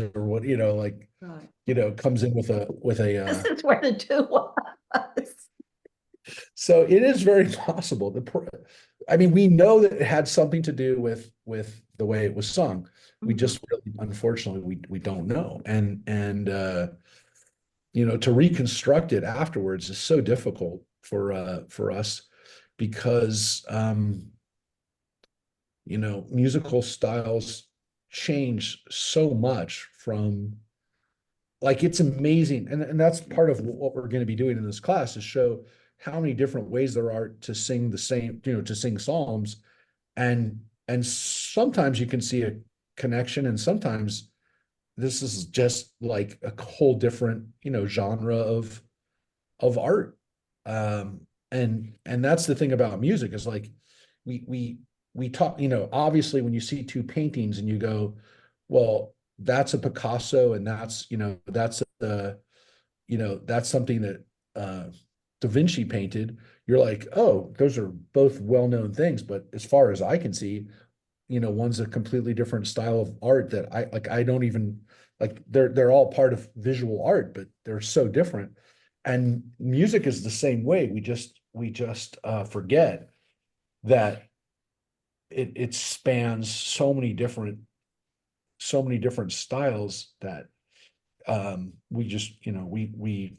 or what, you know, like, Right. comes in with This is where the two was. so it is very possible. I mean, we know that it had something to do with the way it was sung. We Mhm. just really, unfortunately, we don't know. To reconstruct it afterwards is so difficult for us because musical styles change so much from, like, it's amazing. And that's part of what we're going to be doing in this class, is show how many different ways there are to sing the same, to sing psalms. And sometimes you can see a connection, and sometimes this is just like a whole different, genre of art. And that's the thing about music, is like we we we talk, obviously when you see two paintings and you go, well, that's a Picasso, and that's something that Da Vinci painted. You're like, oh, those are both well-known things, but as far as I can see, one's a completely different style of art that I don't even like. They're all part of visual art, but they're so different. And music is the same way. We just forget that it spans so many different styles that we just, we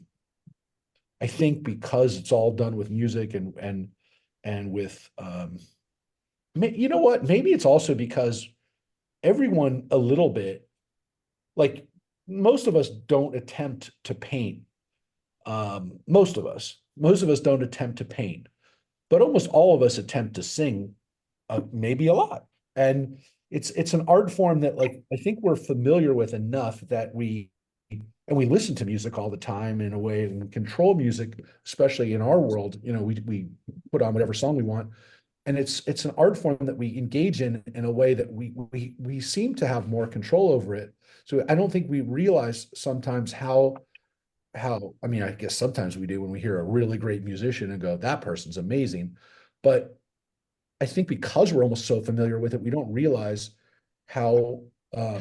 I think because it's all done with music and with you know what? Maybe it's also because everyone a little bit, like, most of us don't attempt to paint. Most of us don't attempt to paint, but almost all of us attempt to sing, maybe a lot. And it's an art form that, like, I think we're familiar with enough that we listen to music all the time in a way, and we control music, especially in our world. We put on whatever song we want, and it's an art form that we engage in a way that we seem to have more control over it. So I don't think we realize sometimes how I mean, I guess sometimes we do when we hear a really great musician and go, that person's amazing. But I think because we're almost so familiar with it, we don't realize how uh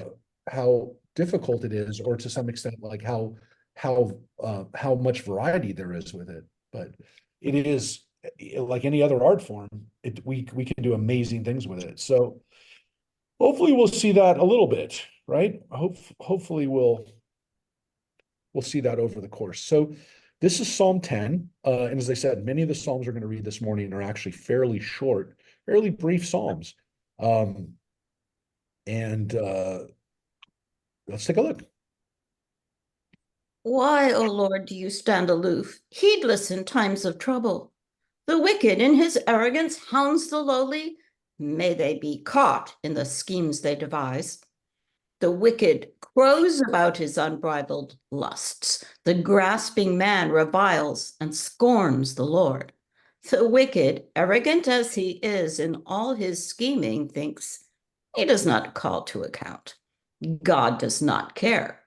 how difficult it is, or to some extent, like how much variety there is with it. But it is, like any other art form, we can do amazing things with it. So hopefully we'll see that a little bit, right? Hopefully we'll see that over the course. So this is Psalm 10. And as I said, many of the Psalms we're going to read this morning are actually fairly short, fairly brief Psalms. Um, and let's take a look. Why, O Lord, do you stand aloof, heedless in times of trouble? The wicked in his arrogance hounds the lowly. May they be caught in the schemes they devise. The wicked crows about his unbridled lusts. The grasping man reviles and scorns the Lord. The wicked, arrogant as he is in all his scheming, thinks he does not call to account. God does not care.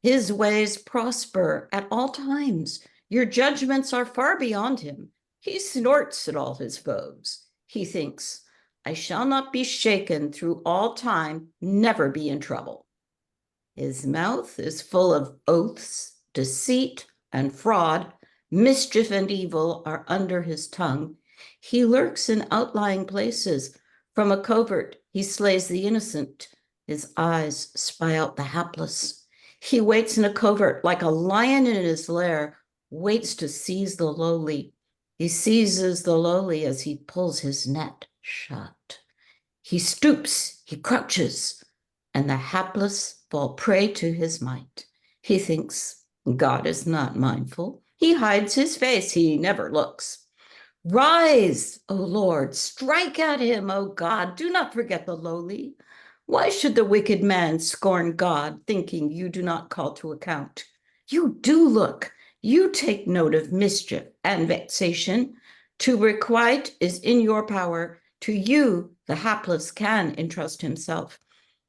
His ways prosper at all times. Your judgments are far beyond him. He snorts at all his foes. He thinks, I shall not be shaken through all time, never be in trouble. His mouth is full of oaths, deceit, and fraud. Mischief and evil are under his tongue. He lurks in outlying places. From a covert, he slays the innocent. His eyes spy out the hapless. He waits in a covert like a lion in his lair, waits to seize the lowly. He seizes the lowly as he pulls his net shut. He stoops, he crouches, and the hapless fall prey to his might. He thinks, God is not mindful. He hides his face, he never looks. Rise, O Lord, strike at him, O God. Do not forget the lowly. Why should the wicked man scorn God, thinking you do not call to account? You do look, you take note of mischief and vexation. To requite is in your power. To you, the hapless can entrust himself.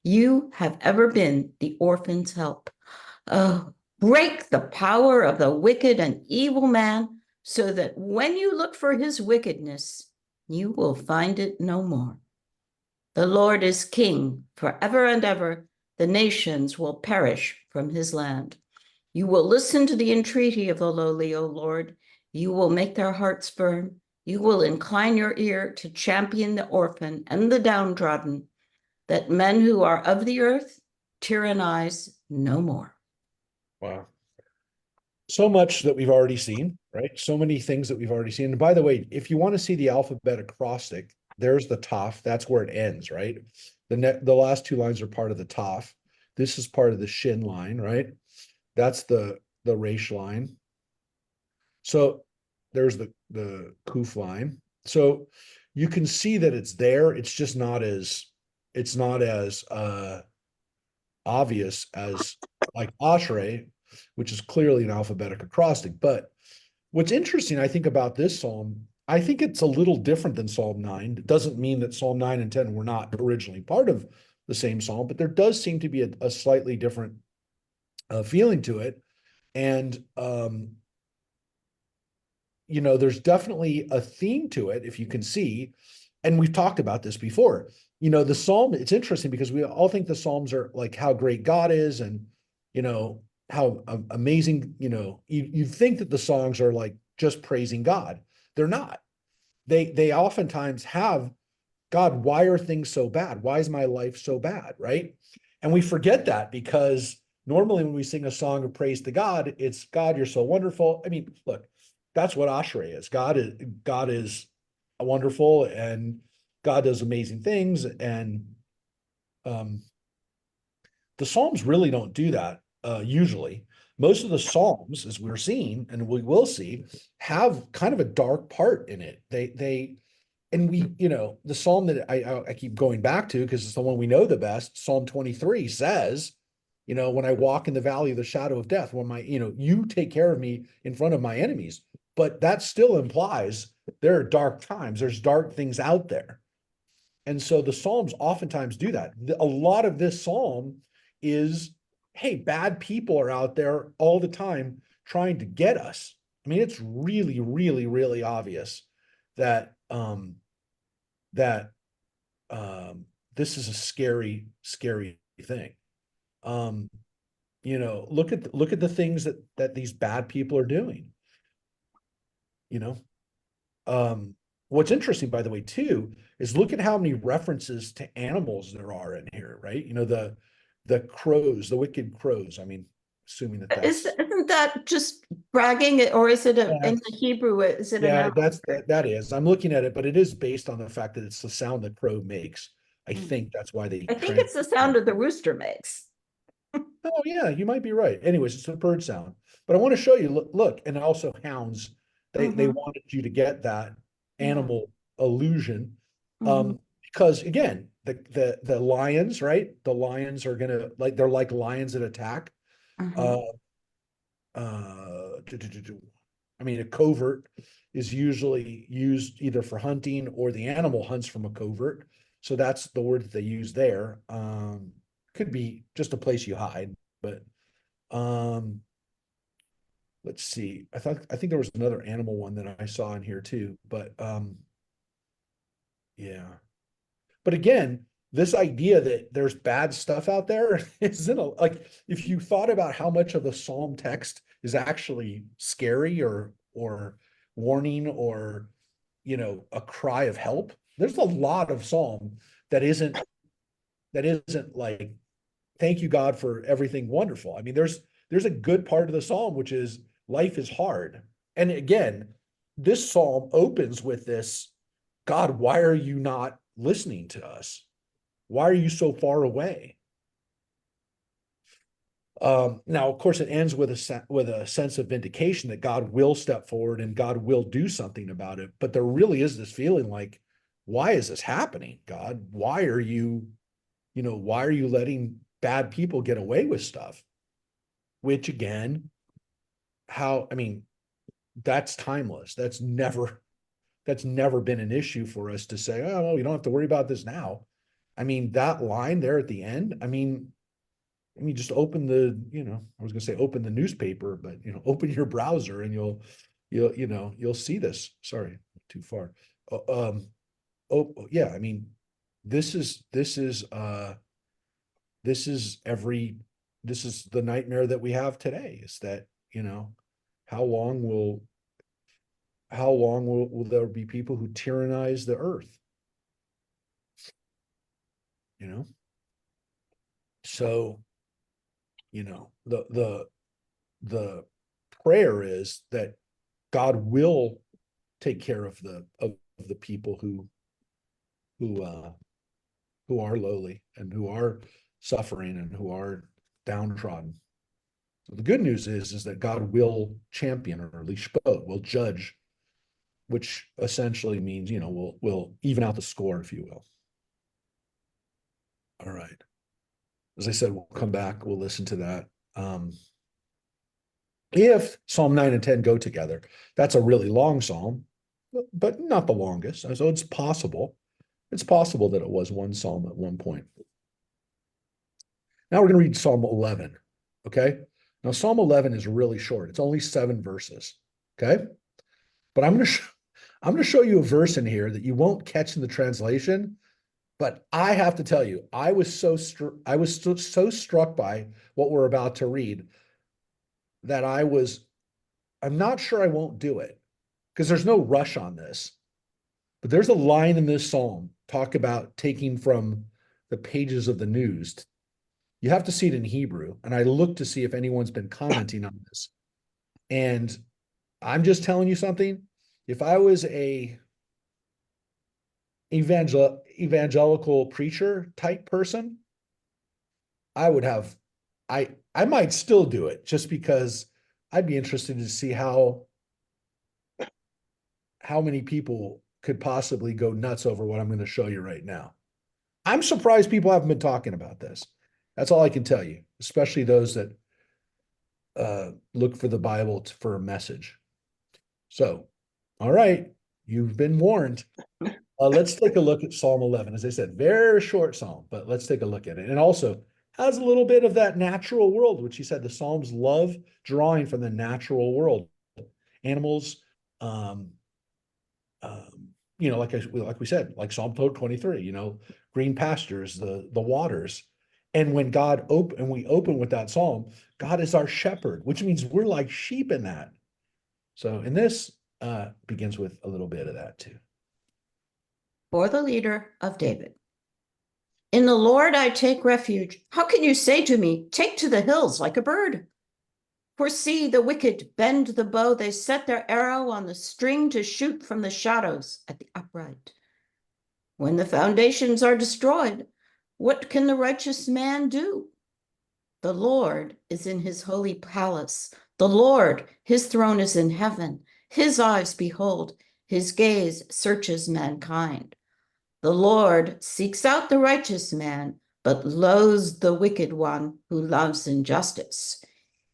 You have ever been the orphan's help. Oh, break the power of the wicked and evil man, so that when you look for his wickedness, you will find it no more. The Lord is king forever and ever. the nations will perish from his land. You will listen to the entreaty of the lowly, O Lord. You will make their hearts firm. You will incline your ear to champion the orphan and the downtrodden, that men who are of the earth tyrannize no more. Wow. So much that we've already seen, right? So many things that we've already seen. And by the way, if you want to see the alphabet acrostic, there's the Taf. That's where it ends, right? The last two lines are part of the Taf. This is part of the Shin line, right? That's the Resh line. So there's the Kuf line. So you can see that it's there. It's just not as obvious as like Ashrei, which is clearly an alphabetic acrostic. But what's interesting, I think, about this psalm, I think it's a little different than Psalm 9. It doesn't mean that Psalm 9 and 10 were not originally part of the same psalm, but there does seem to be a slightly different feeling to it. And there's definitely a theme to it, if you can see. And we've talked about this before. The psalm, it's interesting because we all think the psalms are like how great God is and, how amazing, you think that the songs are like just praising God. They're not. They oftentimes have, God, why are things so bad? Why is my life so bad? Right. And we forget that because normally when we sing a song of praise to God, it's God, you're so wonderful. I mean, look, that's what Ashrei is. God is wonderful and God does amazing things. And um, the Psalms really don't do that usually. Most of the Psalms, as we're seeing, and we will see, have kind of a dark part in it. And we, the Psalm that I keep going back to because it's the one we know the best, Psalm 23 says, when I walk in the valley of the shadow of death, when you take care of me in front of my enemies. But that still implies there are dark times, there's dark things out there. And so the Psalms oftentimes do that. A lot of this Psalm is, hey, bad people are out there all the time trying to get us. I mean, it's really, really, really obvious that that this is a scary, scary thing. Um, look at the things that these bad people are doing. You know, what's interesting, by the way, too, is look at how many references to animals there are in here, right? The crows, the wicked crows. I mean, assuming that that's Isn't that just bragging, or is it yeah, in the Hebrew? Is it an yeah, that's allegory? that is. I'm looking at it, but it is based on the fact that it's the sound the crow makes. I Mm. think that's why they I think trans. it's the sound of the rooster makes. Oh yeah, you might be right. Anyways, it's a bird sound. But I want to show you, look, and also hounds. They Mhm. wanted you to get that Yeah. animal illusion. Mhm. Because again, the lions, right? The lions are gonna they're like lions that attack. Uh Mhm. I mean, a covert is usually used either for hunting or the animal hunts from a covert. So that's the word that they use there. Could be just a place you hide, but um, let's see. I think there was another animal one that I saw in here too, but yeah. But again, this idea that there's bad stuff out there isn't like if you thought about how much of the psalm text is actually scary or warning or a cry of help. There's a lot of psalm that isn't like thank you God for everything wonderful. I mean, there's a good part of the psalm which is life is hard. And again, this psalm opens with this, God, why are you not listening to us? Why are you so far away? Now, of course, it ends with a sense of vindication that God will step forward and God will do something about it. But there really is this feeling like, why is this happening, God? Why are you letting bad people get away with stuff? Which again, I mean, that's timeless. That's never been an issue for us to say, oh, well, you don't have to worry about this now. I mean, that line there at the end, just open I was going to say open the newspaper, but open your browser and you'll see this. Sorry, too far. Oh yeah, I mean, this is this is the nightmare that we have today, is that, how long will there be people who tyrannize the earth? So, the prayer is that God will take care of the people who are lowly and who are suffering and who are downtrodden. So the good news is that God will champion, or lishpot, will judge, which essentially means, we'll even out the score, if you will. All right. As I said, we'll come back, we'll listen to that. If Psalm 9 and 10 go together, that's a really long psalm, but not the longest. So it's possible. It's possible that it was one psalm at one point. Now we're going to read Psalm 11. Okay. Now Psalm 11 is really short. It's only 7 verses. Okay. But I'm going to show you a verse in here that you won't catch in the translation. But I have to tell you, I was so struck by what we're about to read that I'm not sure I won't do it, because there's no rush on this. But there's a line in this psalm talk about taking from the pages of the news. You have to see it in Hebrew. And I looked to see if anyone's been commenting on this. And I'm just telling you something. If I was a evangelical preacher type person, I might still do it, just because I'd be interested to see how many people could possibly go nuts over what I'm going to show you right now. I'm surprised people haven't been talking about this. That's all I can tell you, especially those that look for the Bible for a message. So, all right, you've been warned. Let's take a look at Psalm 11. As I said, very short psalm, but let's take a look at it. And also has a little bit of that natural world, which he said the Psalms love drawing from the natural world. Animals, like we said, like Psalm 23, green pastures, the waters. And when we open with that psalm, God is our shepherd, which means we're like sheep in that. So, and this begins with a little bit of that too. For the leader of David. In the Lord I take refuge. How can you say to me, take to the hills like a bird? For see, the wicked bend the bow. They set their arrow on the string to shoot from the shadows at the upright. When the foundations are destroyed, what can the righteous man do? The Lord is in his holy palace. The Lord, his throne is in heaven. His eyes behold, his gaze searches mankind. The Lord seeks out the righteous man, but loathes the wicked one who loves injustice.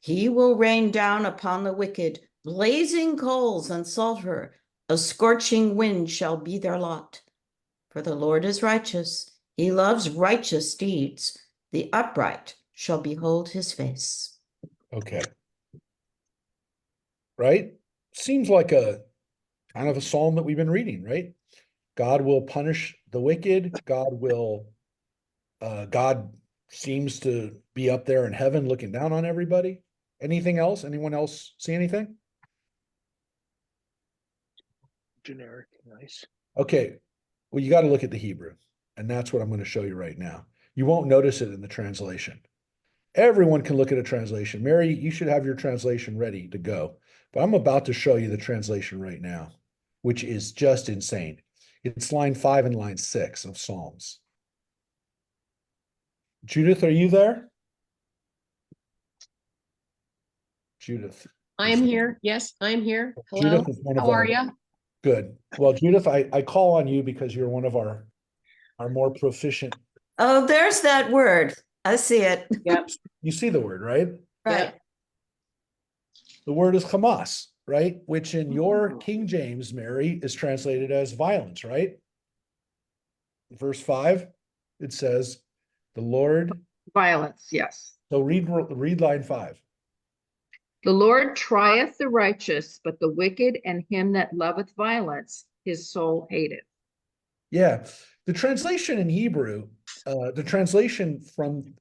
He will rain down upon the wicked blazing coals and sulfur. A scorching wind shall be their lot. For the Lord is righteous. He loves righteous deeds. The upright shall behold his face. Okay. Right? Seems like a kind of a psalm that we've been reading, right? God will punish the wicked. God seems to be up there in heaven looking down on everybody. Anything else? Anyone else see anything? Generic, nice. Okay. Well, you got to look at the Hebrew, and that's what I'm going to show you right now. You won't notice it in the translation. Everyone can look at a translation. Mary, you should have your translation ready to go. But I'm about to show you the translation right now, which is just insane. It's line 5 and line 6 of Psalms. Judith, are you there? Judith. I'm here. Yes, I'm here. Hello. Judith is one of How are our, you? good. Well, Judith, I call on you because you're one of our more proficient. Oh, there's that word. I see it. Yep. You see the word, right? Right. The word is Hamas, right? Which in your King James, Mary, is translated as violence, right? Verse 5, it says, the Lord. Violence, yes. So read line 5. The Lord trieth the righteous, but the wicked and him that loveth violence, his soul hateth. Yeah. The translation in Hebrew, the translation from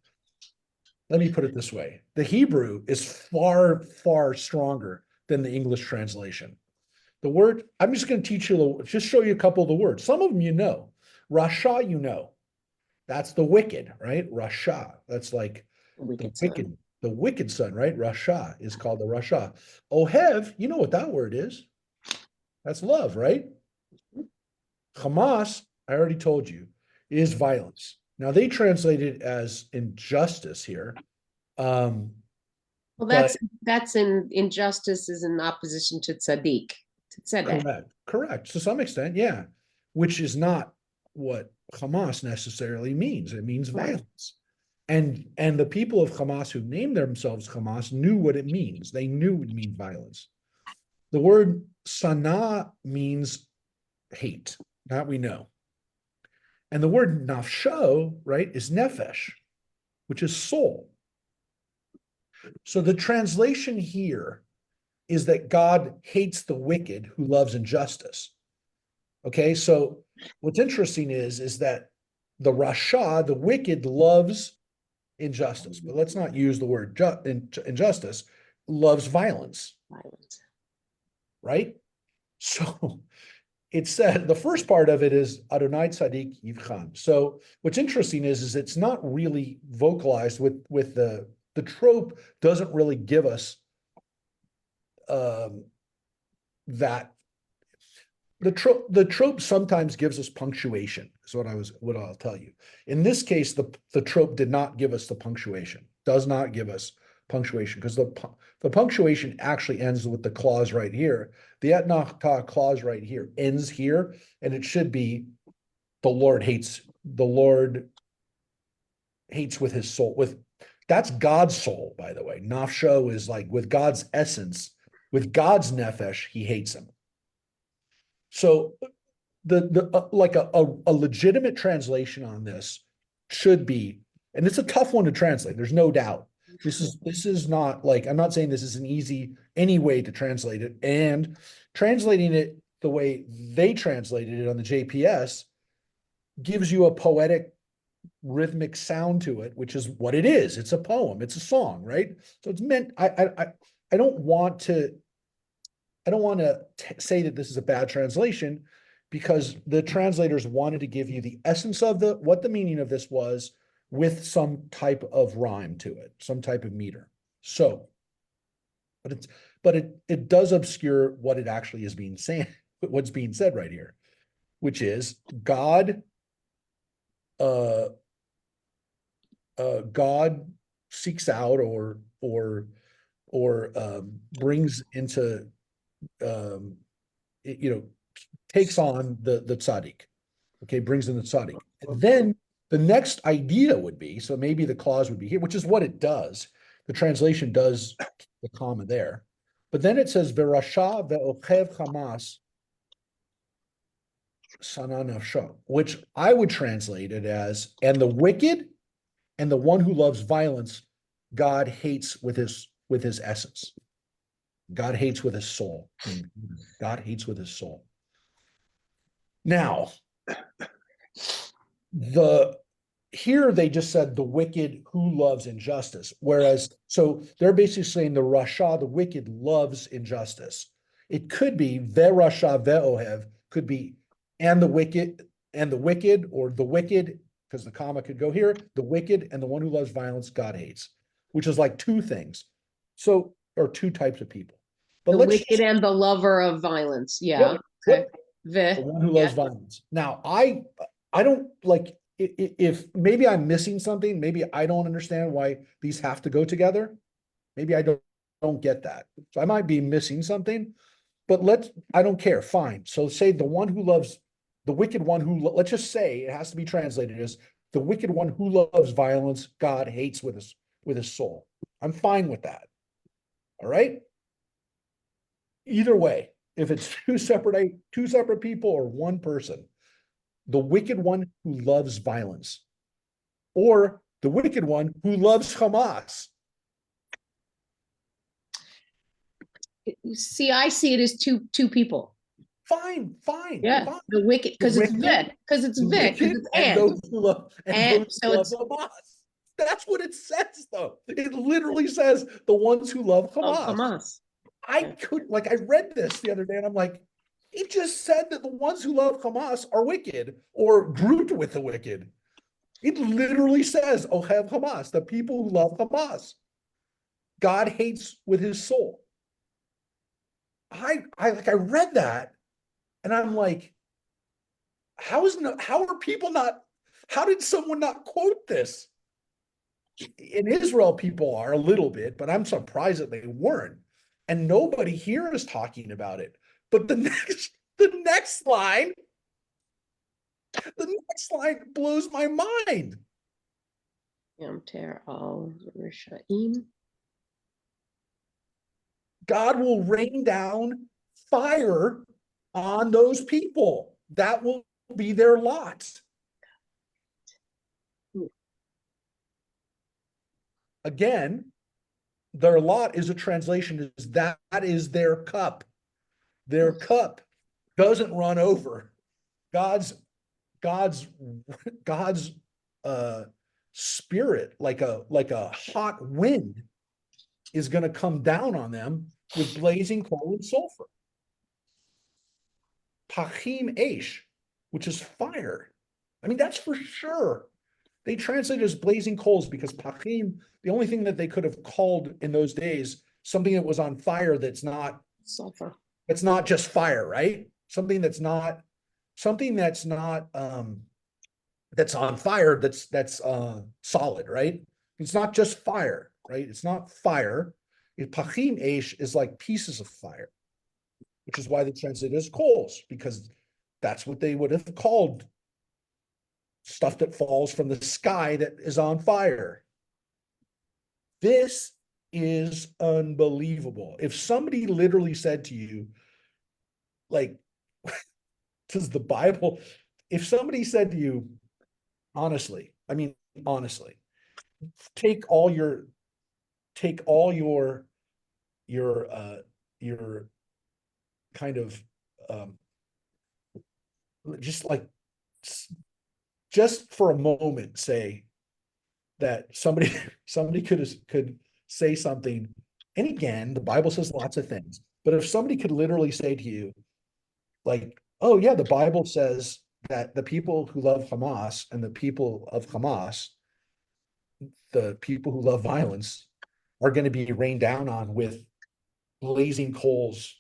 let me put it this way. The Hebrew is far, far stronger than the English translation. The word, I'm just going to teach you, just show you a couple of the words. Some of them you know. Rasha, you know. That's the wicked, right? Rasha. That's like Wicked the wicked son, right? Rasha is called the Rasha. Ohev, you know what that word is. That's love, right? Hamas, I already told you, is violence. Now they translate it as injustice here. Well, that's in injustice is in opposition to tzaddik, to tzedek. Correct. To some extent, yeah. Which is not what Hamas necessarily means. It means Right. violence. And the people of Hamas who named themselves Hamas knew what it means. They knew it means violence. The word sana means hate. That we know. And the word nafsho, right, is nefesh, which is soul. So the translation here is that God hates the wicked who loves injustice. Okay, so what's interesting is that the Rasha, the wicked, loves injustice, but let's not use the word injustice, loves violence, Violence. right? So it said, the first part of it is Adonai Tzadik Yivchan. So what's interesting is it's not really vocalized with the trope doesn't really give us that the trope sometimes gives us punctuation, is what I'll tell you. In this case, the trope did not give us the punctuation, does not give us punctuation, because the punctuation actually ends with the clause right here. The etnachta clause right here ends here, and it should be the Lord hates with his soul. That's God's soul, by the way. Nafsho is like with God's essence, with God's nefesh, he hates him. So like a legitimate translation on this should be, and it's a tough one to translate, there's no doubt. This is not like, I'm not saying this is an easy any way to translate it, and translating it the way they translated it on the JPS gives you a poetic rhythmic sound to it, which is what it is. It's a poem, it's a song, right? So it's meant, I don't want to say that this is a bad translation, because the translators wanted to give you the essence of what the meaning of this was with some type of rhyme to it, some type of meter. So, but it does obscure what it actually is being said, what's being said right here, which is God seeks out or brings into takes on the tzaddik, okay, brings in the tzaddik. And then the next idea would be, so maybe the clause would be here, which is what it does. The translation does the comma there. But then it says, V'rasha ve'ochev Hamas sana nafsho, which I would translate it as, and the wicked and the one who loves violence, God hates with his essence. God hates with his soul. God hates with his soul. Now, here they just said the wicked who loves injustice. Whereas, so they're basically saying the Rasha, the wicked, loves injustice. It could be Rasha ve'ohev, could be and the wicked, or the wicked, because the comma could go here, the wicked and the one who loves violence, God hates, which is like two things. So, or two types of people. But The wicked and the lover of violence. Yeah. Okay. The one who loves violence. Now, I don't like, if maybe I'm missing something, maybe I don't understand why these have to go together. Maybe I don't get that. So I might be missing something, but I don't care. Fine. So say the one who loves, the wicked one who, let's just say it has to be translated as the wicked one who loves violence, God hates with his soul. I'm fine with that. All right. Either way, if it's two separate people or one person, the wicked one who loves violence, or the wicked one who loves Hamas. See, I see it as two people. Fine. Yeah, fine. the wicked, because it's wicked, Vic, because it's Vic, because it's and and. those who love And those so who it's- love Hamas. That's what it says, though. It literally says the ones who love Oh, Hamas. Hamas. I read this the other day and I'm like, it just said that the ones who love Hamas are wicked or grouped with the wicked. It literally says, oh, have Hamas, the people who love Hamas. God hates with his soul. I read that and I'm like, how are people not, how did someone not quote this? In Israel, people are a little bit, but I'm surprised that they weren't. And nobody here is talking about it. But the next line blows my mind. Yom Ter al Rishaim. God will rain down fire on those people. That will be their lot. Again, their lot is a translation, is that is their cup. Their cup doesn't run over. God's spirit, like a hot wind, is going to come down on them with blazing coal and sulfur. Pachim Eish, which is fire. I mean, that's for sure. They translate it as blazing coals because Pachim, the only thing that they could have called in those days, something that was on fire that's not Sulfur. just fire, right? Something that's not that's on fire, that's solid, right? It's not just fire, right? It's not fire. Pachim Eish is like pieces of fire, which is why they translate it as coals, because that's what they would have called stuff that falls from the sky that is on fire. This is unbelievable. If somebody literally said to you, like, does the Bible, if somebody said to you, honestly, take all your kind of just for a moment say that somebody could say something, and again, the Bible says lots of things, but if somebody could literally say to you, like, oh yeah, the Bible says that the people who love Hamas and the people of Hamas, the people who love violence, are going to be rained down on with blazing coals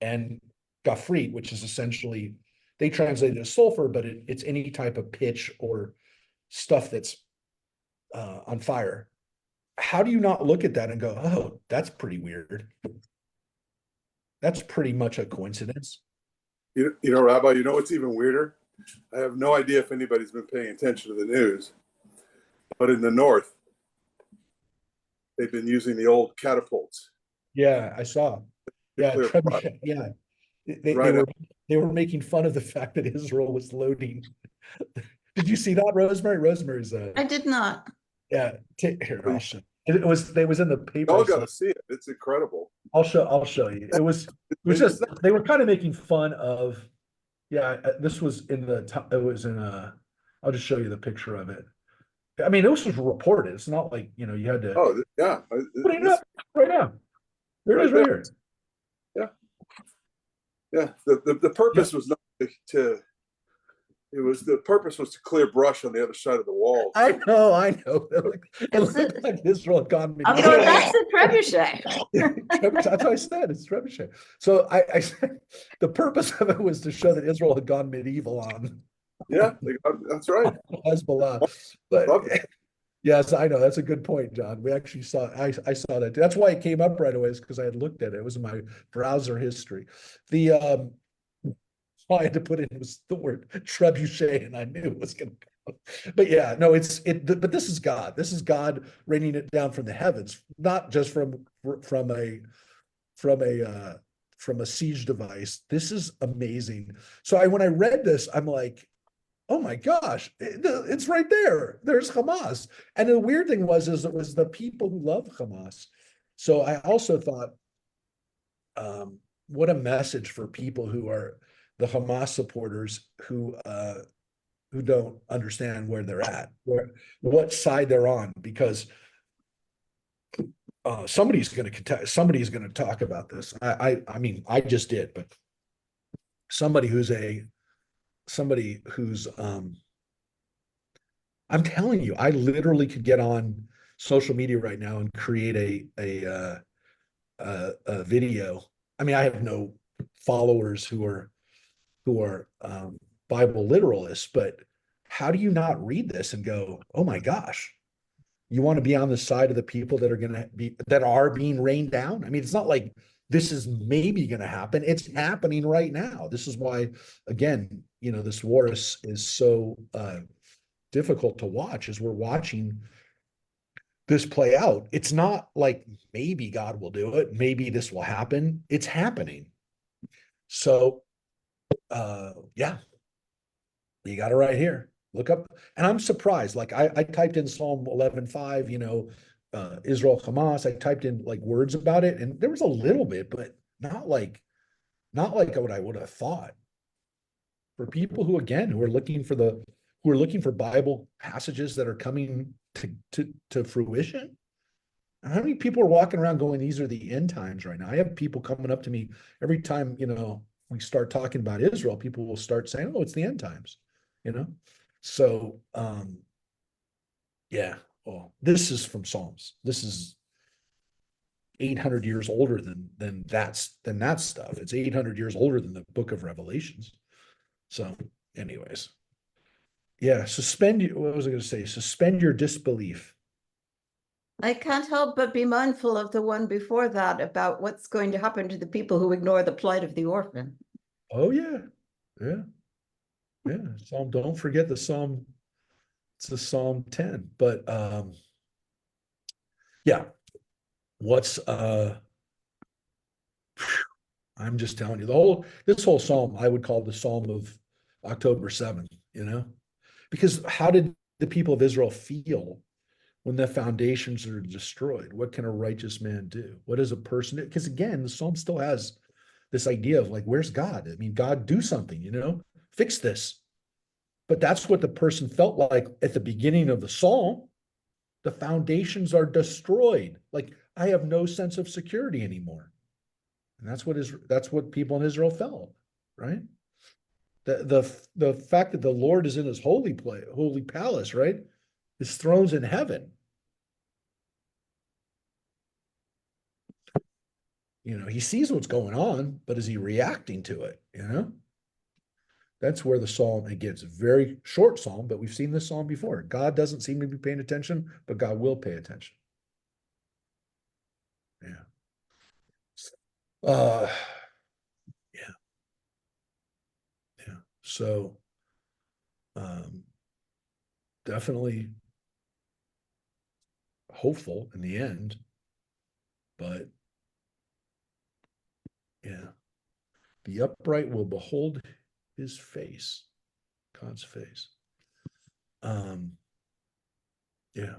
and gafrit, which is essentially, they translate it as sulfur, but it's any type of pitch or stuff that's on fire. How do you not look at that and go, oh, that's pretty weird? That's pretty much a coincidence. Rabbi, you know what's even weirder? I have no idea if anybody's been paying attention to the news, but in the north, they've been using the old catapults. Yeah, I saw. Yeah, yeah. They were making fun of the fact that Israel was loading. Did you see that, Rosemary? Rosemary's I did not. yeah. Here, I'll show. It was in the paper. Y'all got to see it. It's incredible. I'll show you. It was just, they were kind of making fun of, yeah, this was in I'll just show you the picture of it. I mean, this was reported. It's not like, you had to. Oh, yeah. Put it up right now. There it is right here. Yeah. Yeah. The purpose was not the purpose was to clear brush on the other side of the wall. I know. It looked like Israel had gone. Oh, no, that's the trebuchet. That's what I said. It's trebuchet. So I said the purpose of it was to show that Israel had gone medieval on. Yeah, that's right. Hezbollah. But yes, I know. That's a good point, John. We actually saw, I saw that. That's why it came up right away, is because I had looked at it. It was in my browser history. All I had to put in was the word trebuchet, and I knew it was going to come. But yeah, no, but this is God. This is God raining it down from the heavens, not just from a siege device. This is amazing. So when I read this, I'm like, oh my gosh, it's right there. There's Hamas. And the weird thing was it was the people who love Hamas. So I also thought, what a message for people who are the Hamas supporters who who don't understand where they're at, what side they're on, because somebody's going to talk about this. I mean, I just did, but somebody who's I'm telling you, I literally could get on social media right now and create a video. I mean, I have no followers who are Bible literalists, but how do you not read this and go, oh my gosh, you want to be on the side of the people that are being rained down? I mean, it's not like this is maybe going to happen. It's happening right now. This is why, again, this war is so difficult to watch, as we're watching this play out. It's not like maybe God will do it, maybe this will happen. It's happening. So yeah, you got it right here. Look up, and I'm surprised. Like I typed in Psalm 11:5, Israel Hamas. I typed in like words about it, and there was a little bit, but not like what I would have thought. For people who are looking for Bible passages that are coming to fruition. How many people are walking around going, these are the end times right now? I have people coming up to me every time, we start talking about Israel, people will start saying, oh, it's the end times, So, yeah. Oh, this is from Psalms. This is 800 years older than that stuff. It's 800 years older than the book of Revelations. So anyways, yeah, what was I going to say? Suspend your disbelief. I can't help but be mindful of the one before that about what's going to happen to the people who ignore the plight of the orphan. Oh yeah. Yeah. Yeah. Don't forget the Psalm. It's the Psalm 10. But yeah. What's I'm just telling you, this whole Psalm I would call the Psalm of October 7th, because how did the people of Israel feel when the foundations are destroyed? What can a righteous man do? What is a person? Because again, the Psalm still has this idea of like, where's God? I mean, God, do something, fix this. But that's what the person felt like at the beginning of the Psalm. The foundations are destroyed. Like, I have no sense of security anymore. And that's what people in Israel felt, right? The fact that the Lord is in his holy palace, right? His throne's in heaven. He sees what's going on, but is he reacting to it? That's where the psalm, it gets a very short psalm, but we've seen this psalm before. God doesn't seem to be paying attention, but God will pay attention. Yeah. Yeah. Yeah. So, definitely hopeful in the end, but yeah, the upright will behold his face, God's face. Yeah.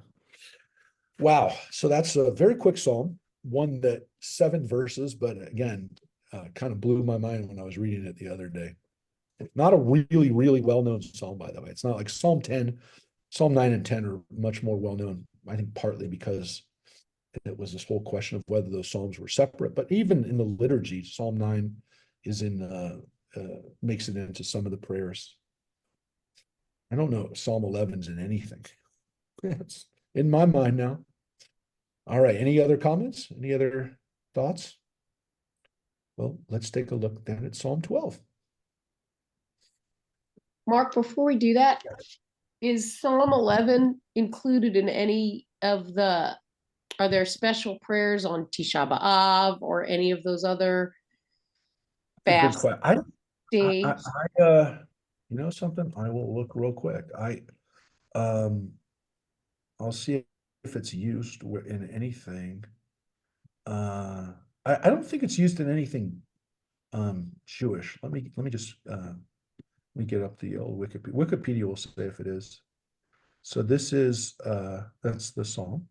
Wow. So that's a very quick psalm, one that 7 verses, but again, kind of blew my mind when I was reading it the other day. Not a really, really well-known psalm, by the way. It's not like Psalm 10, Psalm 9 and 10 are much more well-known, I think partly because it was this whole question of whether those psalms were separate. But even in the liturgy, Psalm 9 is makes it into some of the prayers. I don't know if Psalm 11's in anything. It's in my mind now. All right. Any other comments? Any other thoughts? Well, let's take a look then at Psalm 12. Mark, before we do that, is Psalm 11 included in any of are there special prayers on Tisha B'Av or any of those other fast days? You know something? I will look real quick. I'll see if it's used in anything. I don't think it's used in anything Jewish. Let me just let me get up the old Wikipedia. Wikipedia will say if it is. So this is that's the psalm.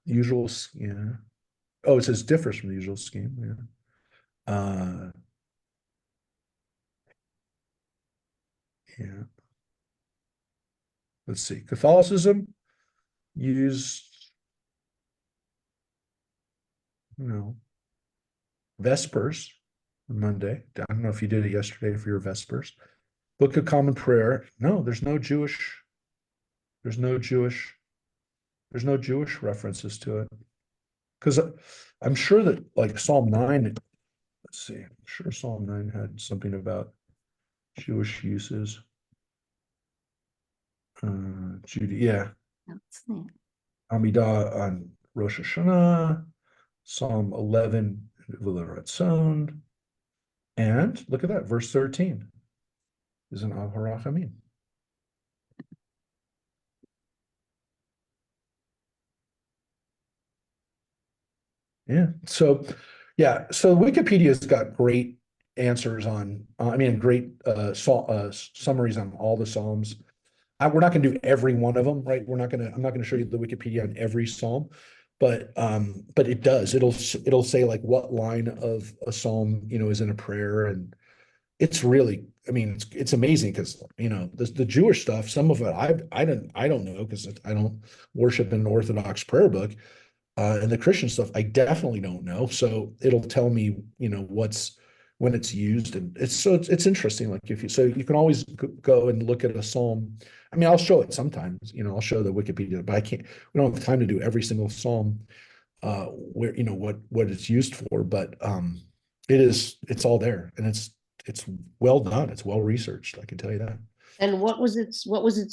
Usual, yeah. Oh, it says differs from the usual scheme. Yeah. Yeah. Let's see. Catholicism use, Vespers Monday. I don't know if you did it yesterday for your Vespers. Book of Common Prayer. No, there's no Jewish references to it. Because I'm sure that like Psalm 9, let's see, I'm sure Psalm 9 had something about Jewish uses. Judy, yeah. That's neat. Amidah on Rosh Hashanah, Psalm 11, Sound. And look at that, verse 13 is an Av HaRachamim. Yeah, so Wikipedia's got great answers on, great summaries on all the Psalms. We're not going to do every one of them, right? I'm not going to show you the Wikipedia on every Psalm, but it does. It'll say like what line of a Psalm, is in a prayer, and it's really, it's amazing because the Jewish stuff, some of it I don't know because I don't worship an Orthodox prayer book. And the Christian stuff, I definitely don't know. So it'll tell me, when it's used, and it's interesting. Like you can always go and look at a psalm. I'll show it sometimes. I'll show the Wikipedia, but I can't. We don't have time to do every single psalm, where what it's used for. But it's all there, and it's well done. It's well researched. I can tell you that. And what was its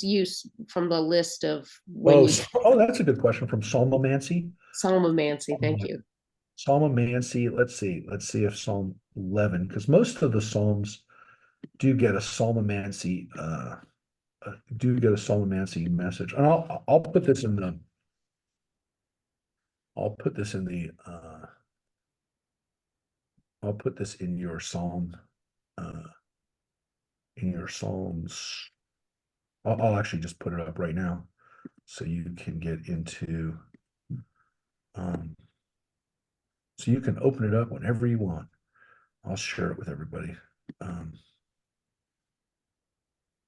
use from the list of when That's a good question from Psalmomancy. Psalmomancy, thank you. Psalmomancy, let's see if Psalm 11, because most of the Psalms do get a Psalmomancy, message. And I'll put this in the I'll put this in your Psalm, in your Psalms. I'll actually just put it up right now so you can get into, so you can open it up whenever you want. I'll share it with everybody.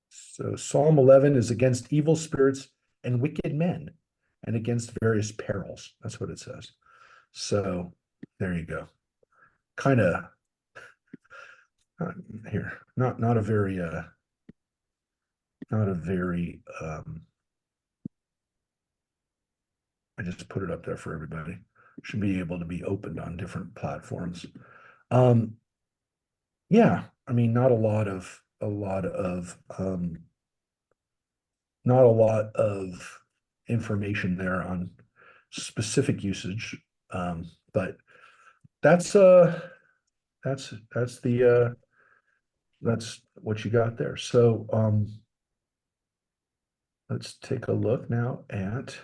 So Psalm 11 is against evil spirits and wicked men and against various perils. That's what it says. So there you go. Kind of here, not a very I just put it up there for everybody. Should be able to be opened on different platforms. Yeah, not a lot of information there on specific usage. But that's what you got there. So let's take a look now at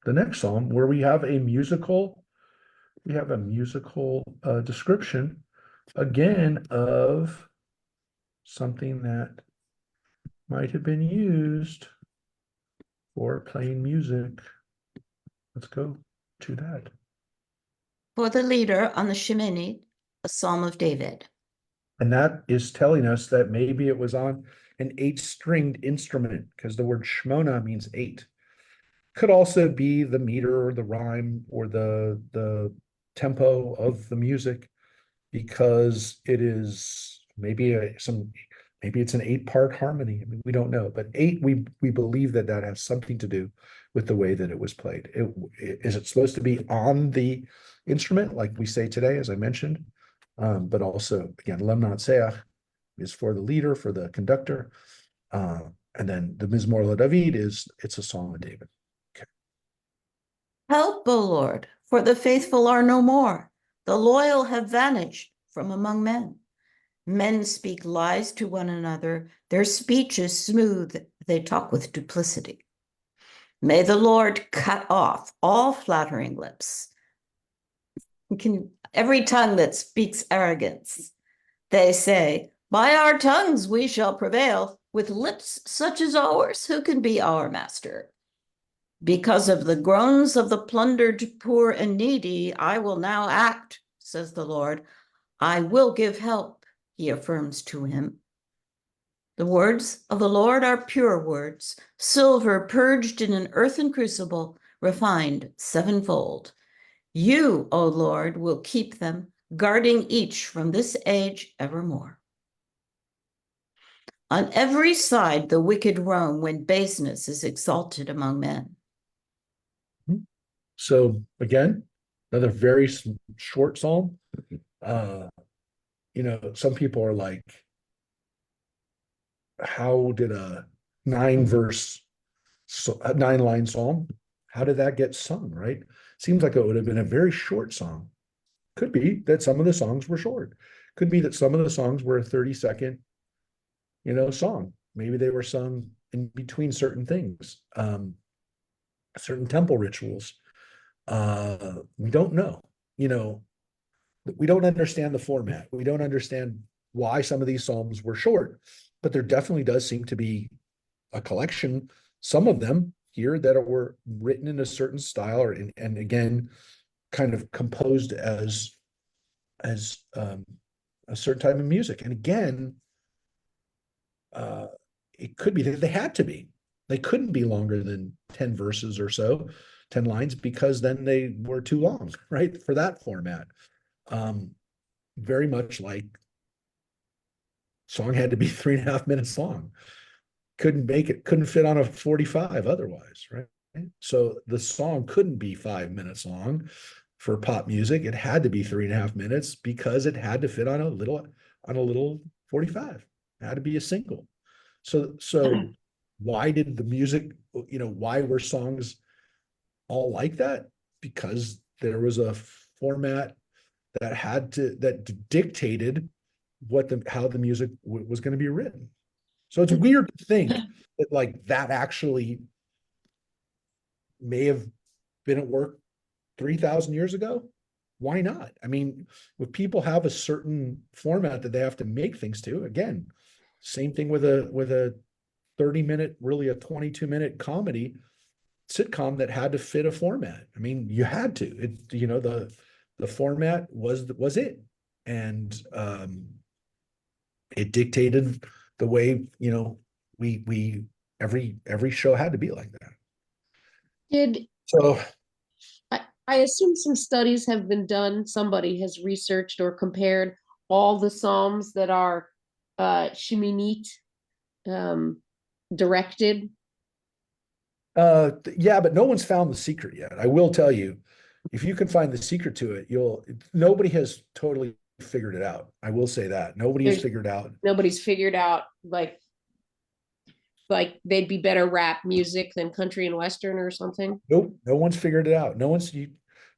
the next psalm, where we have a musical description again of something that might have been used for playing music. Let's go to that. For the leader on the Shemini, a psalm of David. And that is telling us that maybe it was on an 8-stringed instrument, because the word shmona means 8. Could also be the meter or the rhyme or the tempo of the music, because it is maybe it's an 8-part harmony. We don't know, but 8, we believe that has something to do with the way that it was played. Is it supposed to be on the instrument like we say today, as I mentioned? But also, again, Lemnat Seach is for the leader, for the conductor. And then the Mizmor LaDavid it's a song of David. Okay. Help, O Lord, for the faithful are no more. The loyal have vanished from among men. Men speak lies to one another. Their speech is smooth. They talk with duplicity. May the Lord cut off all flattering lips. Every tongue that speaks arrogance. They say, by our tongues we shall prevail. With lips such as ours, who can be our master? Because of the groans of the plundered, poor, and needy, I will now act, says the Lord. I will give help he affirms to him. The words of the Lord are pure words, silver purged in an earthen crucible, refined sevenfold. You, O Lord, will keep them, guarding each from this age evermore. On every side the wicked roam when baseness is exalted among men. So again, another very short psalm. Some people are like, how did a 9-line psalm, how did that get sung, right? Seems like it would have been a very short song. Could be that some of the songs were short. Could be that some of the songs were a 30-second, song. Maybe they were sung in between certain things, certain temple rituals. We don't know. We don't understand the format. We don't understand why some of these psalms were short, but there definitely does seem to be a collection, some of them here that were written in a certain style, and again, kind of composed as a certain type of music. And again, it could be that they had to be. They couldn't be longer than 10 verses or so, 10 lines, because then they were too long, right, for that format. Very much like song had to be 3.5 minutes long. Couldn't fit on a 45 otherwise, right? So the song couldn't be 5 minutes long for pop music. It had to be 3.5 minutes because it had to fit on a little 45. It had to be a single. So why did the music, why were songs all like that? Because there was a format that dictated how the music was going to be written. So it's weird to think that like that actually may have been at work 3,000 years ago. Why not? I mean, if people have a certain format that they have to make things to, again, same thing with a 30-minute, really a 22-minute comedy sitcom that had to fit a format. I mean, you had to. The format was it, and it dictated the way we every show had to be like that. So I assume some studies have been done. Somebody has researched or compared all the psalms that are Sheminit directed. Yeah, but no one's found the secret yet. I will tell you, if you can find the secret to it, nobody has totally figured it out. I will say that nobody has figured out. Nobody's figured out like they'd be better rap music than country and western or something. Nope, no one's figured it out.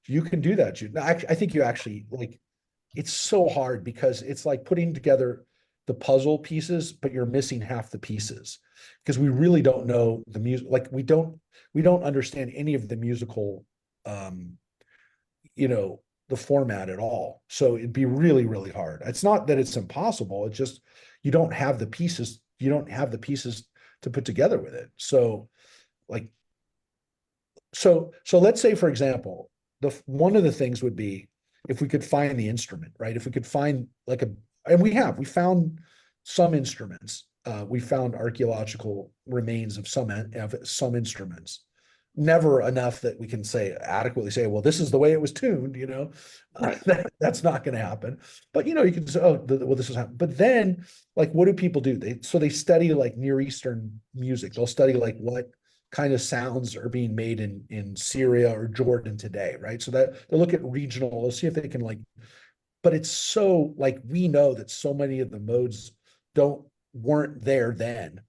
You can do that. I think you actually it's so hard because it's like putting together the puzzle pieces, but you're missing half the pieces because we really don't know the music. Like we don't understand any of the musical, the format at all. So it'd be really, really hard. It's not that it's impossible. It's just, you don't have the pieces. You don't have the pieces to put together with it. So let's say, for example, one of the things would be if we could find the instrument, right? If we could find and we found some instruments. We found archaeological remains of some instruments. Never enough that we can adequately say, well, this is the way it was tuned, Right. That's not going to happen. But, you can say, well, this is happening. But then, what do people do? They study Near Eastern music. They'll study what kind of sounds are being made in Syria or Jordan today, right? So that they'll look at regional, they'll see if they can but it's so we know that so many of the modes weren't there then,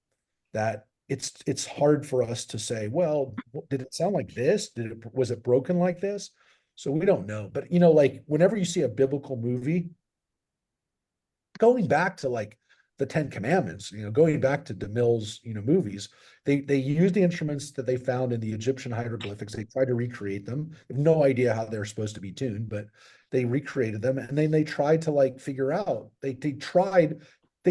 that it's hard for us to say, well, did it sound like this? Was it broken like this? So we don't know. But whenever you see a biblical movie, going back to the Ten Commandments, going back to DeMille's, movies, they use the instruments that they found in the Egyptian hieroglyphics. They tried to recreate them. They have no idea how they're supposed to be tuned, but they recreated them, and then they tried to figure out. They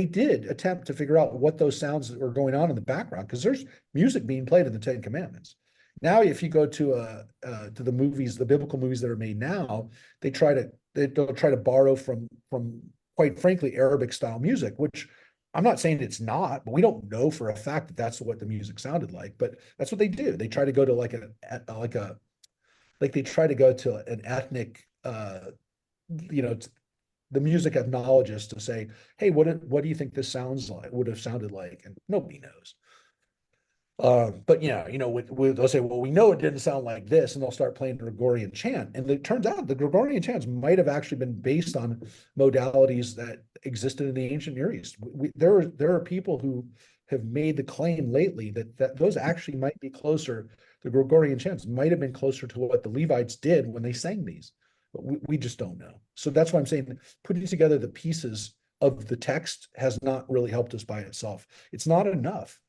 did attempt to figure out what those sounds were going on in the background, because there's music being played in the Ten Commandments. Now, if you go to the movies, the biblical movies that are made now, they'll try to borrow from quite frankly, Arabic style music, which I'm not saying it's not, but we don't know for a fact that that's what the music sounded like. But that's what they do. They try to go to like they try to go to an ethnic, the music ethnologist to say, hey, what do you think this sounds like? Would have sounded like, and nobody knows. But yeah, they'll say, well, we know it didn't sound like this, and they'll start playing Gregorian chant. And it turns out the Gregorian chants might have actually been based on modalities that existed in the ancient Near East. There are people who have made the claim lately that those actually might be closer. The Gregorian chants might have been closer to what the Levites did when they sang these, but we just don't know. So that's why I'm saying putting together the pieces of the text has not really helped us by itself. It's not enough.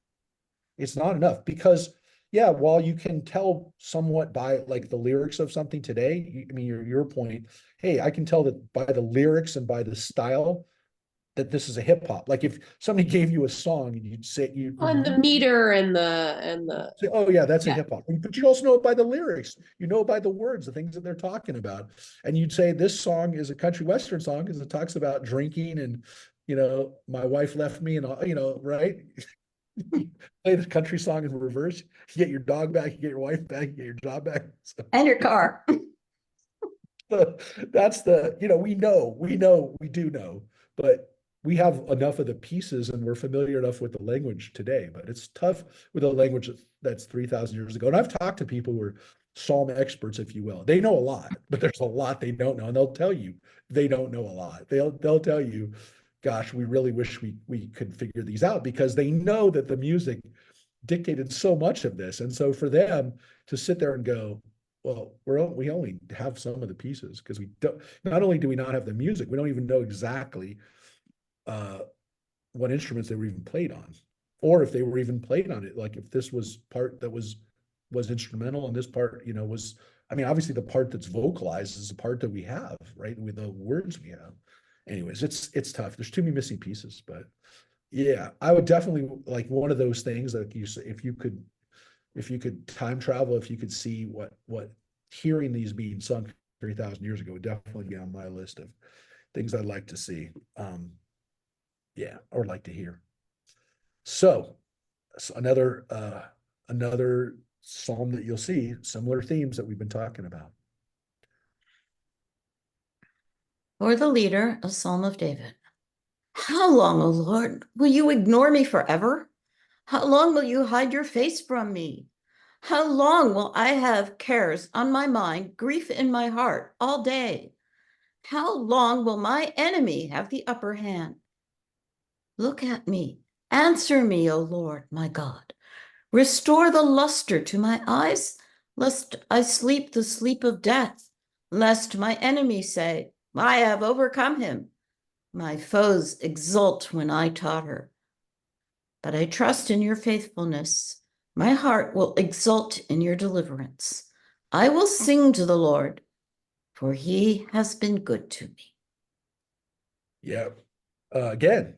It's not enough because, yeah, while you can tell somewhat by like the lyrics of something today, I mean, your point, hey, I can tell that by the lyrics and by the style that this is a hip hop. Like if somebody gave you a song and you'd say On the meter and the say, oh yeah, that's a Yeah. hip hop. But you also know it by the lyrics. You know it by the words, the things that they're talking about. And you'd say this song is a country western song because it talks about drinking and my wife left me and all, right? Play the country song in reverse. You get your dog back, you get your wife back, you get your job back. And your car. That's we do know, but we have enough of the pieces and we're familiar enough with the language today, but it's tough with a language that's 3,000 years ago. And I've talked to people who are Psalm experts, if you will. They know a lot, but there's a lot they don't know. And they'll tell you they don't know a lot. They'll tell you, gosh, we really wish we could figure these out because they know that the music dictated so much of this. And so for them to sit there and go, well, we only have some of the pieces because we don't, not only do we not have the music, we don't even know exactly what instruments they were even played on, or if they were even played on it. Like if this was part that was instrumental and this part, was, I mean, obviously the part that's vocalized is the part that we have, right? With the words we have. Anyways, it's tough. There's too many missing pieces, but yeah, I would definitely like one of those things that you say, if you could time travel, if you could see what hearing these being sung 3,000 years ago would definitely be on my list of things I'd like to see. Yeah, or like to hear. So another psalm that you'll see, similar themes that we've been talking about. For the leader, a psalm of David. How long, O Lord, will you ignore me forever? How long will you hide your face from me? How long will I have cares on my mind, grief in my heart all day? How long will my enemy have the upper hand? Look at me, answer me, O Lord, my God. Restore the luster to my eyes, lest I sleep the sleep of death, lest my enemy say, I have overcome him. My foes exult when I totter. But I trust in your faithfulness. My heart will exult in your deliverance. I will sing to the Lord, for he has been good to me. Yeah. Again,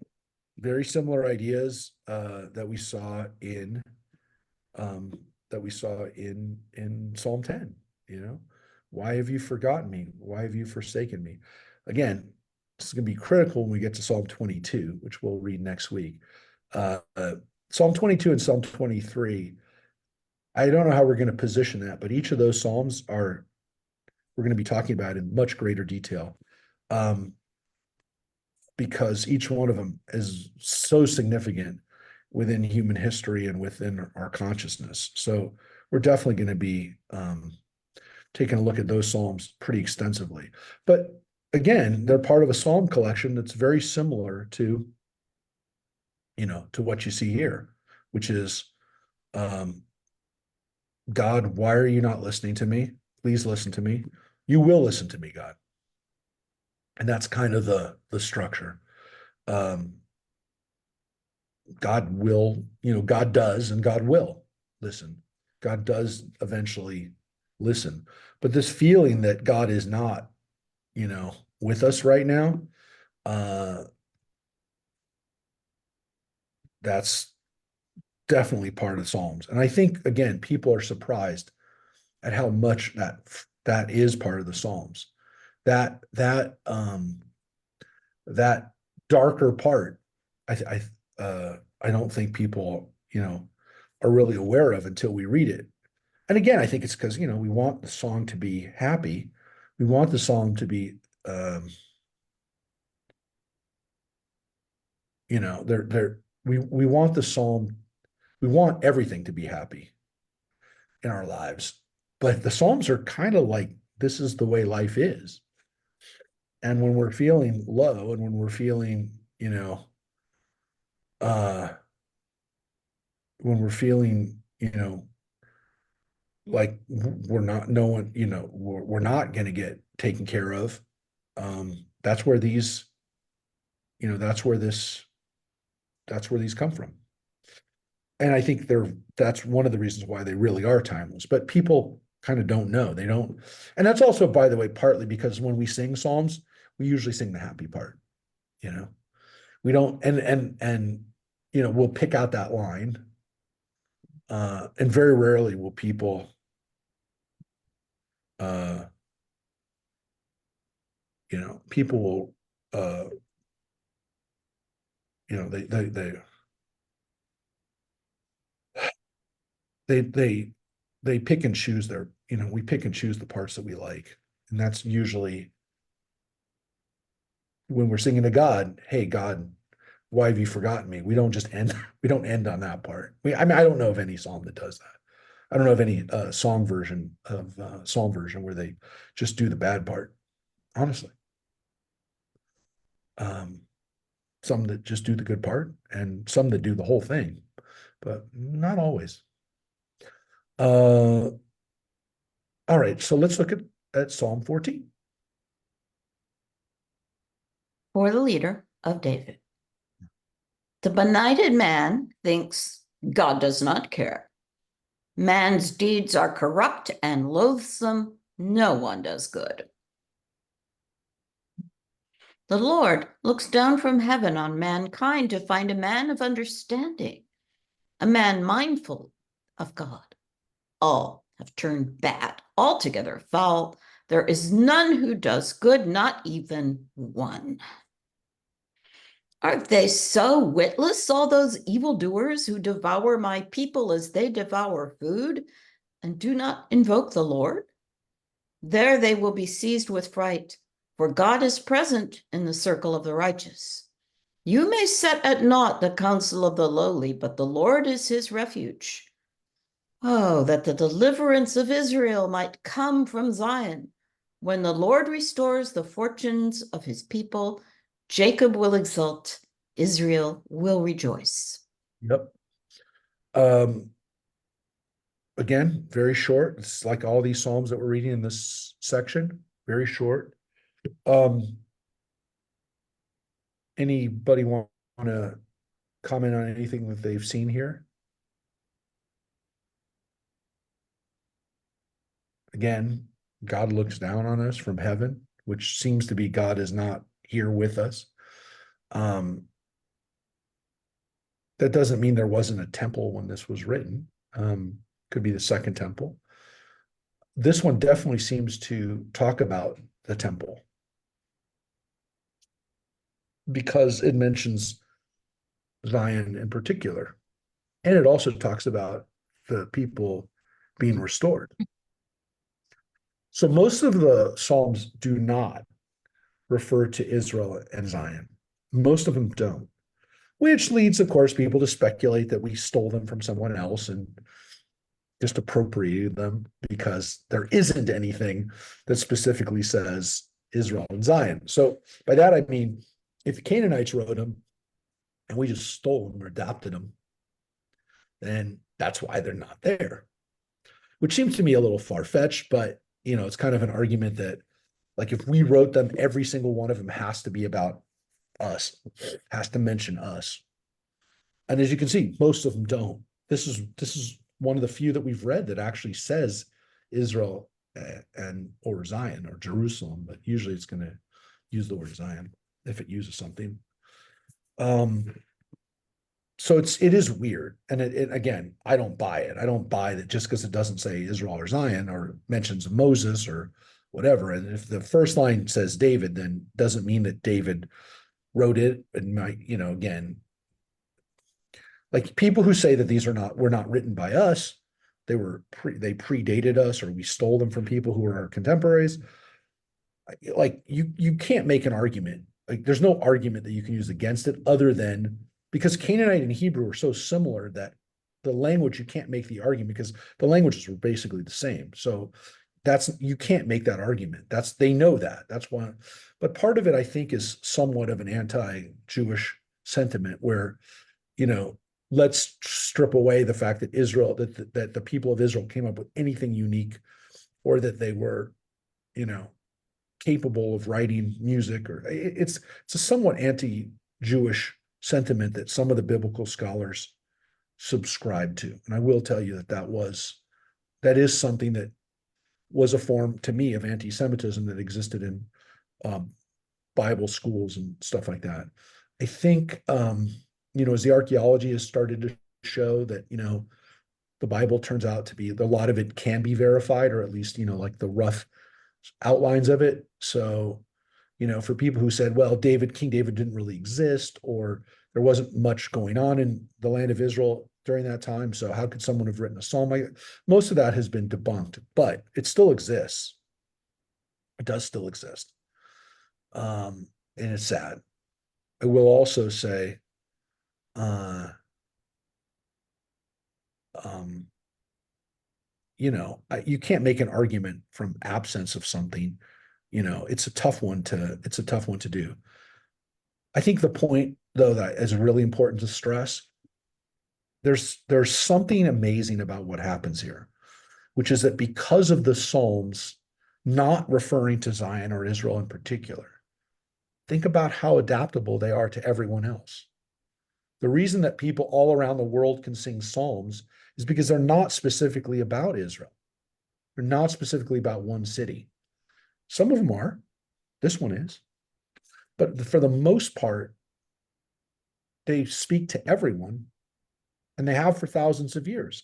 very similar ideas that we saw in Psalm 10. Why have you forgotten me? Why have you forsaken me? Again, this is going to be critical when we get to Psalm 22, which we'll read next week. Psalm 22 and Psalm 23, I don't know how we're going to position that, but each of those Psalms we're going to be talking about in much greater detail. Because each one of them is so significant within human history and within our consciousness. So we're definitely going to be taking a look at those Psalms pretty extensively. But again, they're part of a Psalm collection that's very similar to what you see here, which is, God, why are you not listening to me? Please listen to me. You will listen to me, God. And that's kind of the structure. God will, God does, and God will listen. God does eventually listen. But this feeling that God is not, with us right now, that's definitely part of the Psalms. And I think, again, people are surprised at how much that is part of the Psalms. That that darker part, I don't think people, are really aware of until we read it. And again, I think it's because, we want the song to be happy. We want the song to be, we want the psalm, we want everything to be happy in our lives. But the Psalms are kind of like, this is the way life is. And when we're feeling low and when we're feeling, when we're feeling, like we're not, no one, we're not going to get taken care of. That's where these, that's where these come from. And I think that's one of the reasons why they really are timeless, but people kind of don't know. They don't. And that's also, by the way, partly because when we sing Psalms, we usually sing the happy part, we don't, and we'll pick out that line. And very rarely will people, people will, they pick and choose their, we pick and choose the parts that we like. And that's usually when we're singing to God, hey, God, why have you forgotten me? We don't end on that part. I don't know of any psalm that does that. I don't know of any psalm version where they just do the bad part, honestly. Some that just do the good part and some that do the whole thing, but not always. All right, so let's look at Psalm 14. For the leader of David. The benighted man thinks God does not care. Man's deeds are corrupt and loathsome. No one does good. The Lord looks down from heaven on mankind to find a man of understanding, a man mindful of God. All have turned bad, altogether foul. There is none who does good, not even one. Aren't they so witless, all those evildoers who devour my people as they devour food and do not invoke the Lord? There they will be seized with fright, for God is present in the circle of the righteous. You may set at naught the counsel of the lowly, but the Lord is his refuge. Oh, that the deliverance of Israel might come from Zion. When the Lord restores the fortunes of his people, Jacob will exult, Israel will rejoice. Yep. Again, very short. It's like all these Psalms that we're reading in this section, very short. Anybody want to comment on anything that they've seen here? Again, God looks down on us from heaven, which seems to be God is not here with us. That doesn't mean there wasn't a temple when this was written. Could be the second temple. This one definitely seems to talk about the temple because it mentions Zion in particular. And it also talks about the people being restored. So most of the Psalms do not refer to Israel and Zion. Most of them don't, which leads, of course, people to speculate that we stole them from someone else and just appropriated them because there isn't anything that specifically says Israel and Zion. So by that, I mean, if the Canaanites wrote them and we just stole them or adopted them, then that's why they're not there, which seems to me a little far-fetched, but it's kind of an argument that like if we wrote them, every single one of them has to be about us, has to mention us. And as you can see, most of them don't. This is one of the few that we've read that actually says Israel or Zion or Jerusalem, but usually it's going to use the word Zion if it uses something. So it is weird. And it again, I don't buy it. I don't buy that just because it doesn't say Israel or Zion or mentions Moses or whatever. And if the first line says David, then doesn't mean that David wrote it, and again, like people who say that these were not written by us, they predated us, or we stole them from people who were our contemporaries. Like you can't make an argument. Like there's no argument that you can use against it other than because Canaanite and Hebrew are so similar that the language, you can't make the argument because the languages were basically the same. So you can't make that argument. They know that. That's why. But part of it, I think, is somewhat of an anti-Jewish sentiment where, let's strip away the fact that that the people of Israel came up with anything unique, or that they were, capable of writing music, or it's a somewhat anti-Jewish sentiment that some of the biblical scholars subscribe to. And I will tell you that is something that was a form to me of anti-Semitism that existed in Bible schools and stuff like that. I think, as the archaeology has started to show that, the Bible turns out to be, a lot of it can be verified, or at least, like the rough outlines of it. So, for people who said, well, King David didn't really exist, or there wasn't much going on in the land of Israel during that time, so how could someone have written a psalm? Most of that has been debunked, but it still exists. It does still exist. And it's sad. I will also say, you can't make an argument from absence of something. It's a tough one to do. I think the point, though, that is really important to stress, there's something amazing about what happens here, which is that because of the Psalms not referring to Zion or Israel in particular, think about how adaptable they are to everyone else. The reason that people all around the world can sing Psalms is because they're not specifically about Israel. They're not specifically about one city. Some of them are. This one is. But for the most part, they speak to everyone, and they have for thousands of years.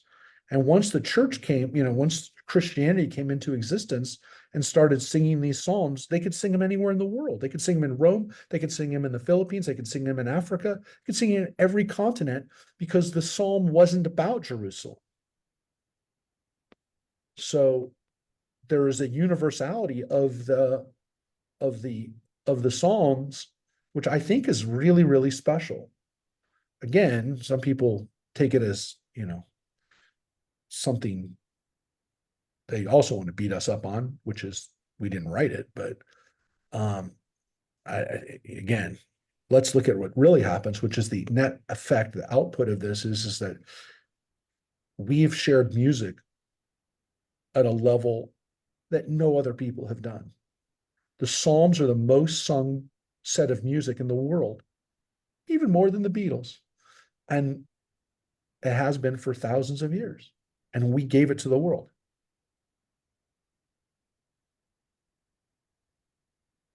And once the church came, once Christianity came into existence and started singing these psalms, they could sing them anywhere in the world. They could sing them in Rome. They could sing them in the Philippines. They could sing them in Africa. They could sing in every continent because the psalm wasn't about Jerusalem. So there is a universality of the psalms, which I think is really, really special. Again, some people take it as, something they also want to beat us up on, which is we didn't write it. But again, let's look at what really happens, which is the net effect, the output of this is that we've shared music at a level that no other people have done. The Psalms are the most sung set of music in the world, even more than the Beatles. And it has been for thousands of years. And we gave it to the world.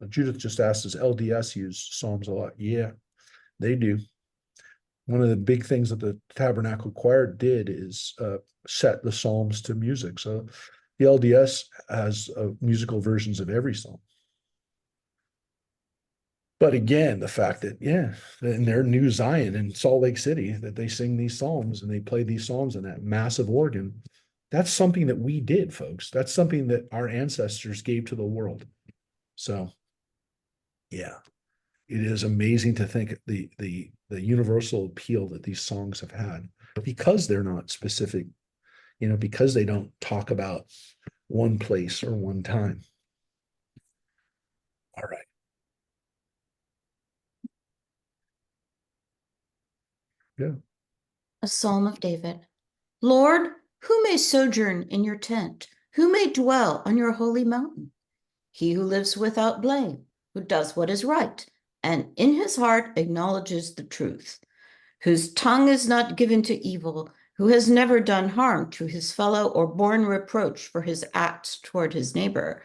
Judith just asked, does LDS use Psalms a lot? Yeah, they do. One of the big things that the Tabernacle Choir did is set the Psalms to music. So the LDS has musical versions of every Psalm. But again, the fact that, in their New Zion in Salt Lake City, that they sing these Psalms and they play these Psalms in that massive organ, that's something that we did, folks. That's something that our ancestors gave to the world. So, yeah, it is amazing to think the universal appeal that these songs have had, because they're not specific, because they don't talk about one place or one time. All right. Yeah. A Psalm of David. Lord, who may sojourn in your tent? Who may dwell on your holy mountain? He who lives without blame, who does what is right, and in his heart acknowledges the truth, whose tongue is not given to evil, who has never done harm to his fellow or borne reproach for his acts toward his neighbor,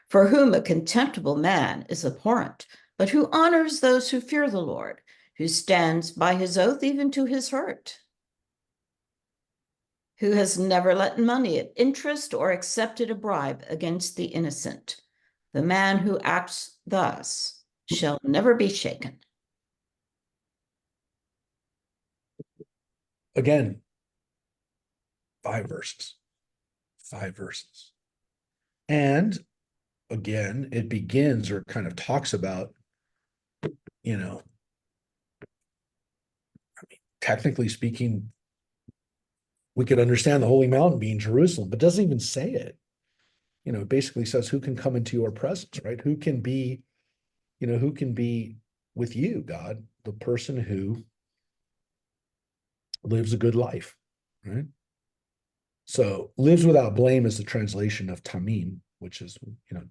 for whom a contemptible man is abhorrent, but who honors those who fear the Lord, who stands by his oath even to his hurt, who has never lent money at interest or accepted a bribe against the innocent. The man who acts thus shall never be shaken. again, 5 verses. And again, it begins or kind of talks about, you know, I mean, technically speaking, we could understand the holy mountain being Jerusalem, but doesn't even say it. You know, it basically says who can come into your presence, right? Who can be, who can be with you, God? The person who lives a good life, right? So lives without blame is the translation of tamim, which is,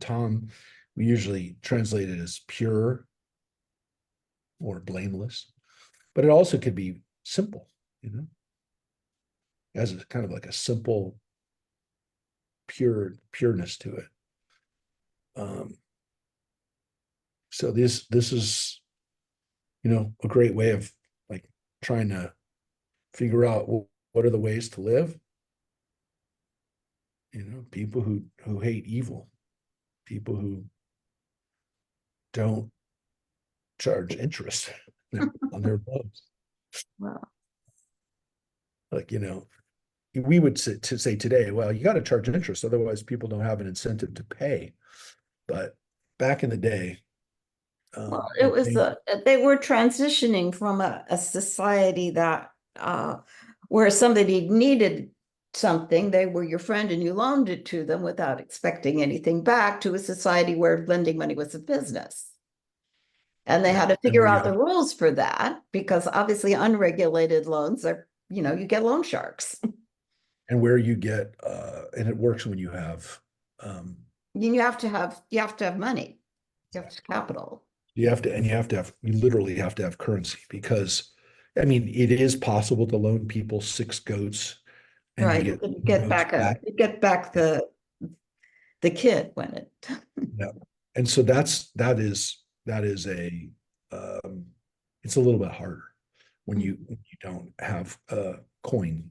tam, we usually translate it as pure or blameless, but it also could be simple, as a kind of like a simple pureness to it. So this is, a great way of like trying to figure out what are the ways to live. People who hate evil, people who don't charge interest on their loans. Wow. Like, we would say today, well, you got to charge interest, otherwise people don't have an incentive to pay. But back in the day, Well, it was they were transitioning from a society that where somebody needed something, they were your friend and you loaned it to them without expecting anything back, to a society where lending money was a business. And they had to figure out the rules for that, because obviously unregulated loans are, you get loan sharks. And where you get, and it works when you have, You have to have money, you have capital. you literally have to have currency, because, I mean, it is possible to loan people 6 goats. And Right, you you get back the kid when it. Yeah. And so that is a, it's a little bit harder when you don't have a coin,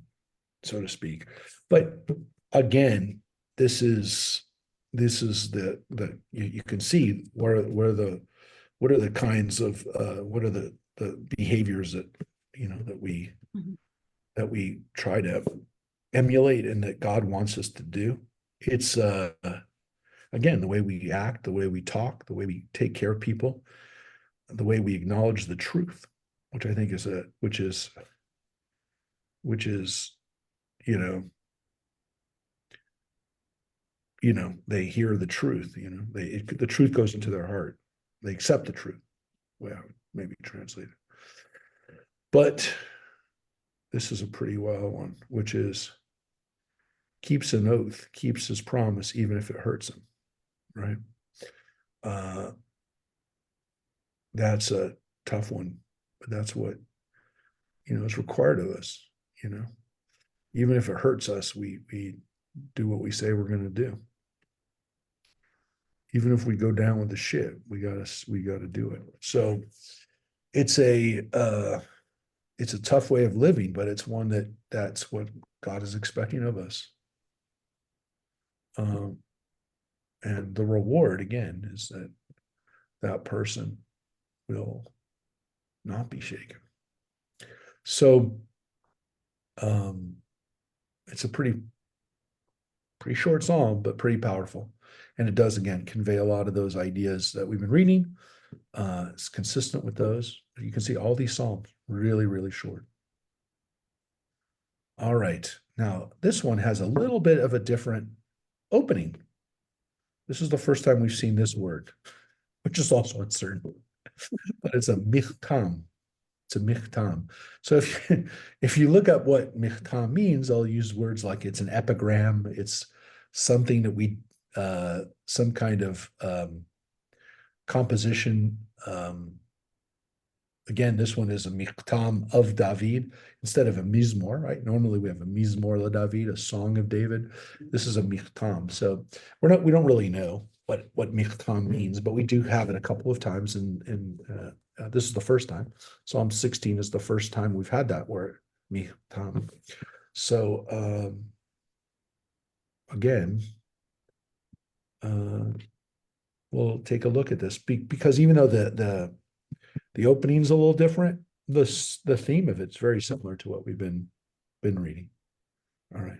so to speak. But again, this is the you can see what are the kinds of what are the behaviors that that we try to emulate and that God wants us to do. It's again, the way we act, the way we talk, the way we take care of people, the way we acknowledge the truth, which I think is they hear the truth, the truth goes into their heart. They accept the truth. Well, maybe translate it. But this is a pretty wild one, which is keeps an oath, keeps his promise, even if it hurts him, right? That's a tough one, but that's what, is required of us, even if it hurts us, we do what we say we're going to do. Even if we go down with the shit, we gotta do it. So it's a tough way of living, but it's one that's what God is expecting of us. And the reward, again, is that person will not be shaken. So it's a pretty short psalm, but pretty powerful. And it does, again, convey a lot of those ideas that we've been reading. It's consistent with those. You can see all these psalms really, really short. All right. Now, this one has a little bit of a different opening. This is the first time we've seen this word, which is also uncertain. But it's a michtam. It's a michtam. So if you look up what michtam means, I'll use words like it's an epigram. It's something that we some kind of composition. Again, this one is a michtam of David instead of a mizmor, right? Normally we have a mizmor la David, a song of David. This is a michtam. So we don't really know what michtam means, but we do have it a couple of times. And this is the first time. Psalm 16 is the first time we've had that word, michtam. So again, we'll take a look at this because even though the opening's a little different, the theme of it's very similar to what we've been been reading. All right.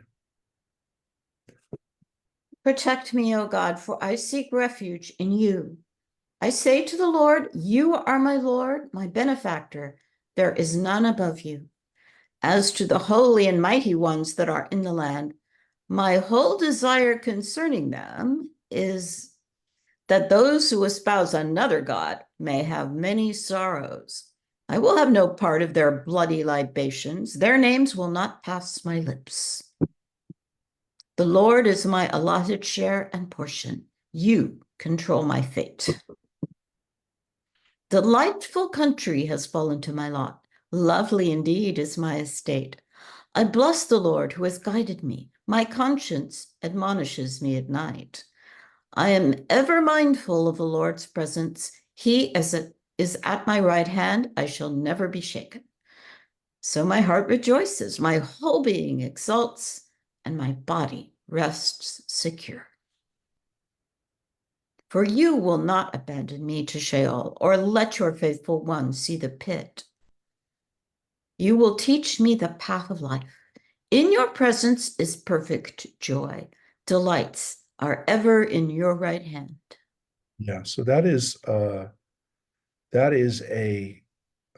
Protect me, O God, for I seek refuge in you. I say to the Lord, you are my Lord, my benefactor. There is none above you. As to the holy and mighty ones that are in the land, my whole desire concerning them is that those who espouse another God may have many sorrows. I will have no part of their bloody libations. Their names will not pass my lips. The Lord is my allotted share and portion. You control my fate. Delightful country has fallen to my lot. Lovely indeed is my estate. I bless the Lord who has guided me. My conscience admonishes me at night. I am ever mindful of the Lord's presence. He is at my right hand. I shall never be shaken. So my heart rejoices, my whole being exults, and my body rests secure. For you will not abandon me to Sheol, or let your faithful one see the pit. You will teach me the path of life. In your presence is perfect joy. Delights are ever in your right hand. Yeah, so that is a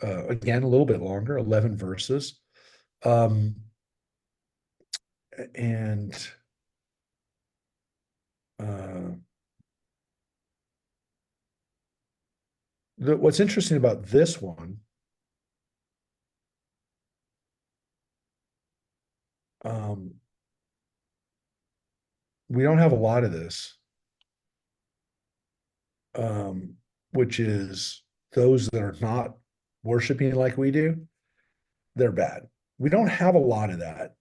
again a little bit longer, 11 verses. And what's interesting about this one, we don't have a lot of this, which is those that are not worshiping like we do, they're bad. We don't have a lot of that.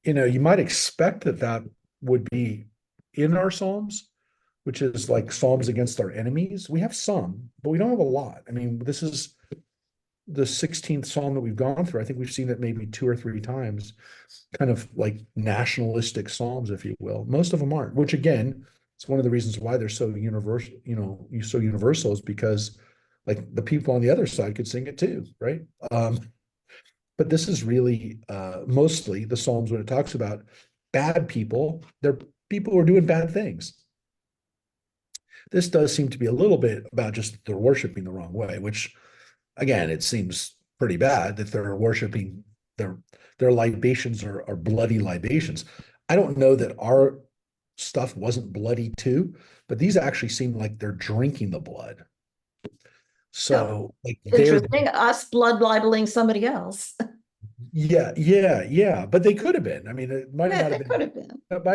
You might expect that would be in our Psalms, which is like Psalms against our enemies. We have some, but we don't have a lot. I mean, this is the 16th Psalm that we've gone through. I think we've seen it maybe 2 or 3 times, kind of like nationalistic Psalms, if you will. Most of them aren't, which again, it's one of the reasons why they're so universal, so universal is because like the people on the other side could sing it too, right? But this is really mostly the Psalms when it talks about bad people. They're people who are doing bad things. This does seem to be a little bit about just they're worshiping the wrong way, which again, it seems pretty bad that they're worshiping their libations are bloody libations. I don't know that our stuff wasn't bloody too, but these actually seem like they're drinking the blood. So like Interesting, us blood libeling somebody else. yeah. But they could have been. I mean, it might Yeah, not have it been. could have been. It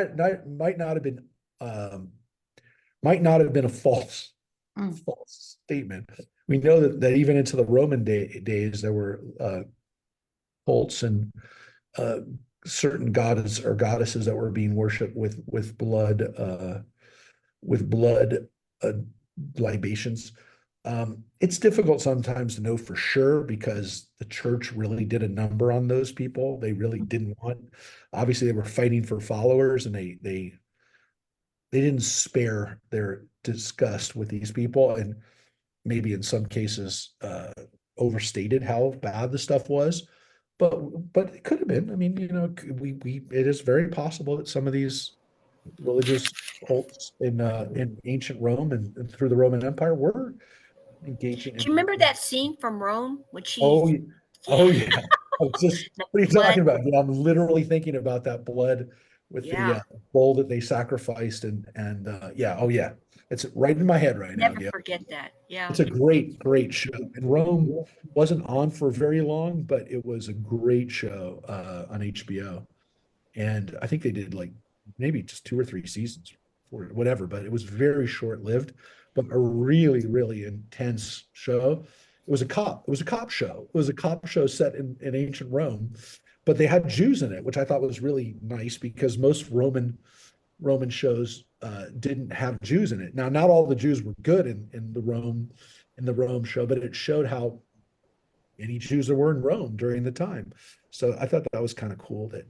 might not have been a false statement. We know that even into the Roman days there were cults and certain gods or goddesses that were being worshipped with blood uh, libations. It's difficult sometimes to know for sure because the church really did a number on those people. They really didn't want. Obviously, they were fighting for followers, and they didn't spare their disgust with these people, and maybe in some cases overstated how bad the stuff was. But it could have been. I mean, we it is very possible that some of these religious cults in ancient Rome and through the Roman Empire were engaging Do you remember that scene from Rome when Oh, she's oh yeah. I was just, the what are you blood? talking about? I'm literally thinking about that blood with the Yeah. bull that they sacrificed and yeah, oh yeah. It's right in my head right now. Never Yeah. forget that. Yeah. It's a great show. And Rome wasn't on for very long, but it was a great show on HBO. And I think they did like maybe just 2 or 3 seasons or whatever, but it was very short-lived, but a really intense show. It was a cop show. It was a cop show set in ancient Rome, but they had Jews in it, which I thought was really nice because most Roman shows didn't have Jews in it. Now, not all the Jews were good in the Rome show, but it showed how many Jews there were in Rome during the time. So I thought that was kind of cool that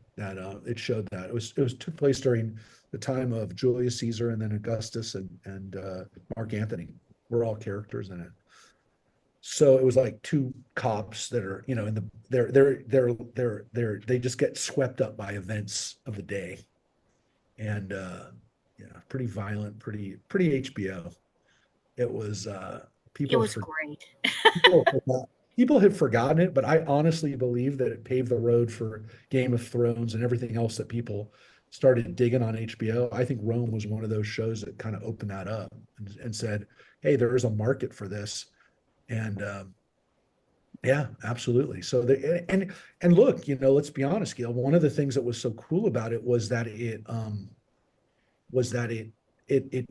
it showed that it was took place during the time of Julius Caesar and then Augustus and Mark Antony were all characters in it. So it was like two cops that are, you know, in the they just get swept up by events of the day. And yeah, pretty violent, pretty HBO. It was It people was for great. people had forgotten it, but I honestly believe that it paved the road for Game of Thrones and everything else that people started digging on HBO. I think Rome was one of those shows that kind of opened that up and said, "Hey, there is a market for this." And yeah, absolutely. So and look, you know, let's be honest, Gail. One of the things that was so cool about it was that it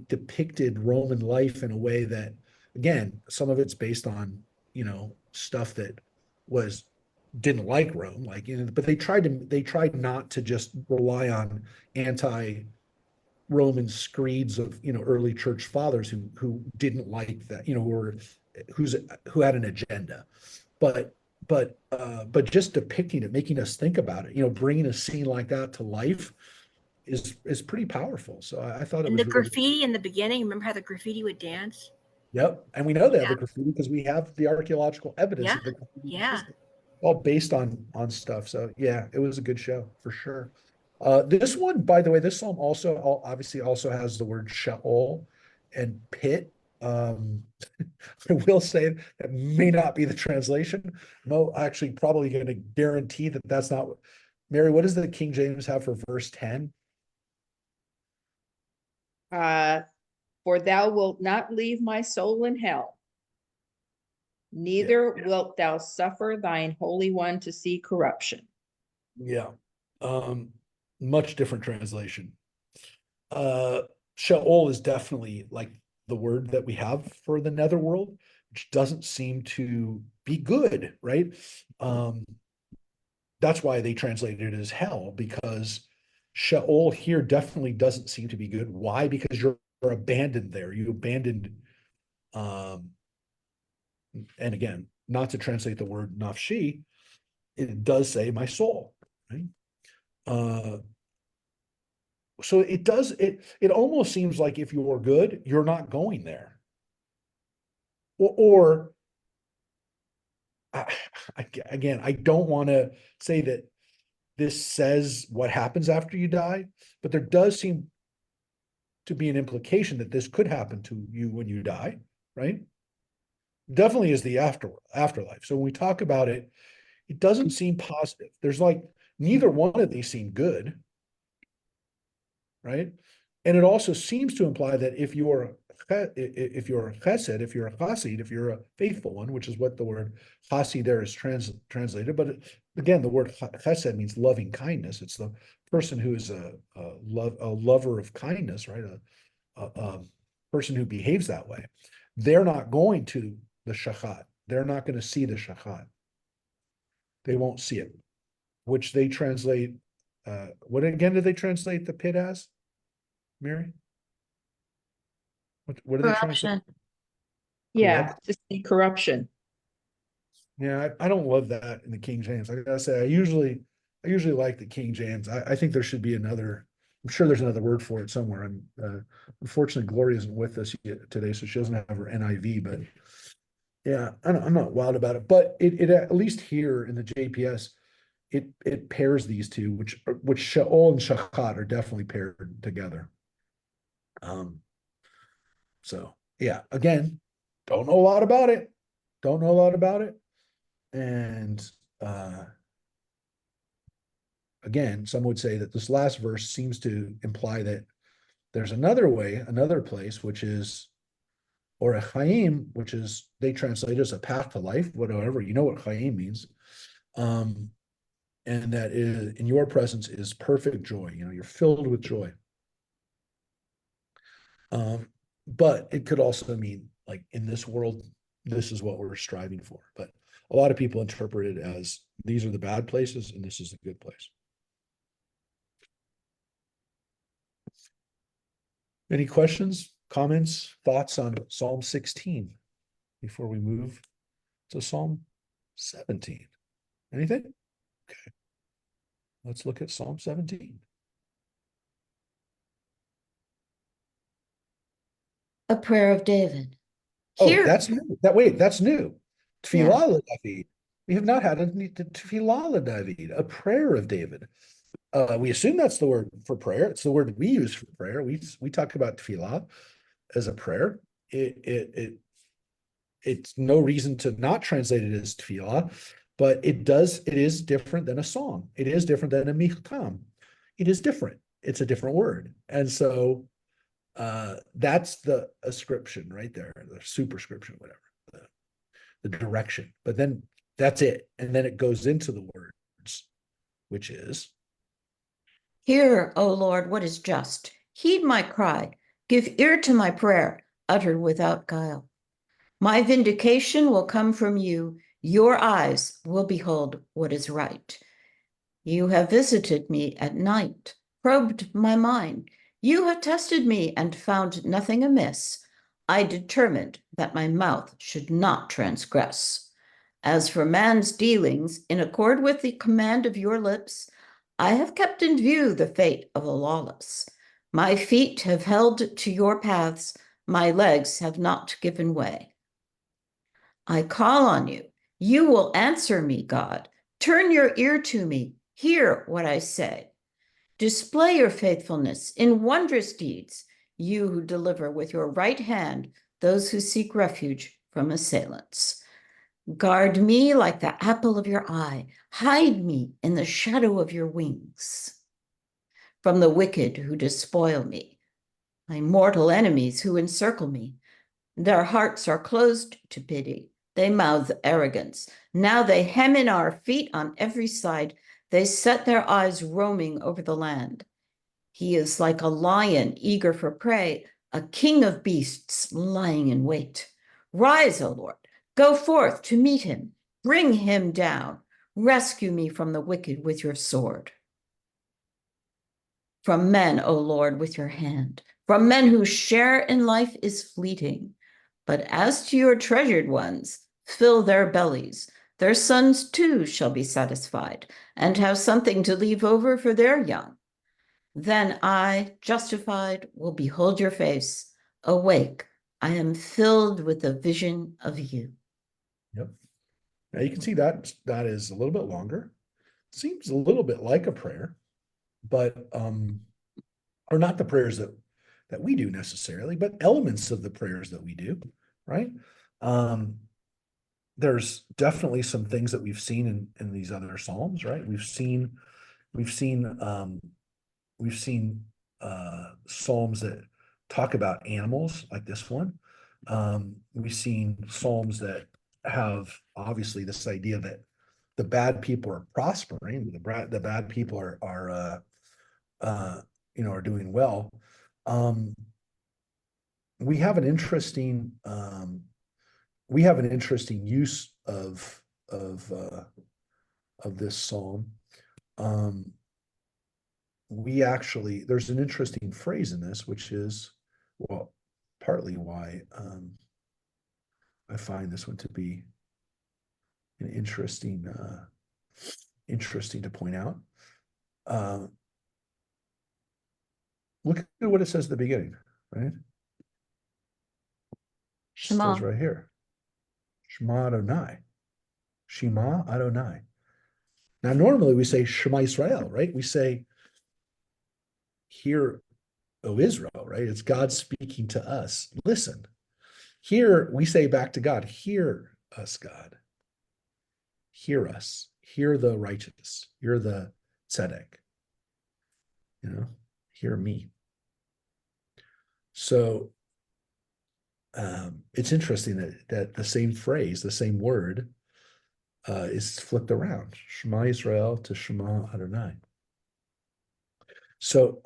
depicted Roman life in a way that, again, some of it's based on, you know, stuff that was didn't like Rome, like, you know, but they tried not to just rely on anti-Roman screeds of, you know, early church fathers who didn't like that, you know, who had an agenda. But but just depicting it, making us think about it, you know, bringing a scene like that to life is pretty powerful. So I thought it And the was really, graffiti in the beginning, remember how the graffiti would dance? yep. And we know they have Yeah. the graffiti because we have the archaeological evidence Yeah. that the graffiti Yeah. existed, all based on stuff. So yeah, it was a good show for sure. This one, by the way, this psalm obviously also has the word Sheol and pit. Um, I will say that may not be the translation. Mo actually probably going to guarantee that that's not. Mary, what does the King James have for verse 10? For thou wilt not leave my soul in hell, neither wilt thou suffer thine Holy One to see corruption. Yeah. Um, much different translation. Sheol is definitely like the word that we have for the netherworld, which doesn't seem to be good, right? Um, that's why they translated it as hell, because Sheol here definitely doesn't seem to be good. Why? Because you're abandoned there. You abandoned, um, and again, not to translate the word nafshi, it does say my soul, right? Uh, so it almost seems like if you're good, you're not going there. Or again, I don't want to say that this says what happens after you die, but there does seem to be an implication that this could happen to you when you die, right? Definitely is the afterlife. So when we talk about it, it doesn't seem positive. There's like neither one of these seem good, right? And it also seems to imply that if you're a chesed, if you're a chassid, if you're a faithful one, which is what the word chassid there is translated, but again, the word chesed means loving kindness. It's the person who is a lover of kindness, right? A person who behaves that way. They're not going to the shachat. They're not going to see the shachat. They won't see it, which they translate. What again did they translate the pit as? Mary? What do they translate? Corruption. Yeah, Corrupt? to see corruption. Yeah, I don't love that in the King James. I gotta say, I usually like the King James. I think there should be another. I'm sure there's another word for it somewhere. And unfortunately, Gloria isn't with us yet today, so she doesn't have her NIV. But yeah, I'm not wild about it. But it at least here in the JPS, it pairs these two, which Sheol and Shachat are definitely paired together. So yeah, again, don't know a lot about it. Don't know a lot about it. And again, some would say that this last verse seems to imply that there's another way, another place, which is, or a chaim, which is they translate as a path to life, whatever, you know what chaim means. And that is in your presence is perfect joy. You know, you're filled with joy. But it could also mean like in this world, this is what we're striving for. But a lot of people interpret it as these are the bad places and this is the good place. Any questions, comments, thoughts on Psalm 16 before we move to Psalm 17? Anything? Okay. Let's look at Psalm 17. A prayer of David. Oh, Here, that's new. That's new. Tefillah David. We have not had a Tefillah David, a prayer of David. We assume that's the word for prayer. It's the word we use for prayer. We talk about tefillah as a prayer. It's no reason to not translate it as tefillah, but it is different than a song. It is different than a michtam. It is different. It's a different word. And so that's the ascription right there, the superscription, whatever, the direction. But then that's it. And then it goes into the words, which is, Hear, O Lord, what is just. Heed my cry. Give ear to my prayer, uttered without guile. My vindication will come from you. Your eyes will behold what is right. You have visited me at night, probed my mind. You have tested me and found nothing amiss. I determined that my mouth should not transgress. As for man's dealings, in accord with the command of your lips, I have kept in view the fate of the lawless. My feet have held to your paths, my legs have not given way. I call on you. You will answer me, God. Turn your ear to me. Hear what I say. Display your faithfulness in wondrous deeds, you who deliver with your right hand those who seek refuge from assailants. Guard me like the apple of your eye. Hide me in the shadow of your wings. From the wicked who despoil me, my mortal enemies who encircle me. Their hearts are closed to pity. They mouth arrogance. Now they hem in our feet on every side. They set their eyes roaming over the land. He is like a lion eager for prey, a king of beasts lying in wait. Rise, O Lord, go forth to meet him. Bring him down. Rescue me from the wicked with your sword. From men, O Lord, with your hand. From men whose share in life is fleeting. But as to your treasured ones, fill their bellies. Their sons too shall be satisfied and have something to leave over for their young. Then I, justified, will behold your face. Awake, I am filled with the vision of you. yep. Now you can see that is a little bit longer. Seems a little bit like a prayer, but or not the prayers that we do necessarily, but elements of the prayers that we do, right? There's definitely some things that we've seen in these other Psalms, right? We've seen Psalms that talk about animals like this one. We've seen Psalms that have obviously this idea that the bad people are prospering, the bad people are doing well. We have an interesting use of this psalm. There's an interesting phrase in this, which is, well, partly why I find this one to be an interesting to point out. Look at what it says at the beginning, right? It Shema. says right here, Shema Adonai. Shema Adonai. Now, normally we say Shema Israel, right? We say, hear, O Israel, right? It's God speaking to us. Listen. Here we say back to God, hear us, God. Hear us. Hear the righteous. Hear the tzedek. Hear me. So it's interesting that the same phrase, the same word, is flipped around. Shema Israel to Shema Adonai. So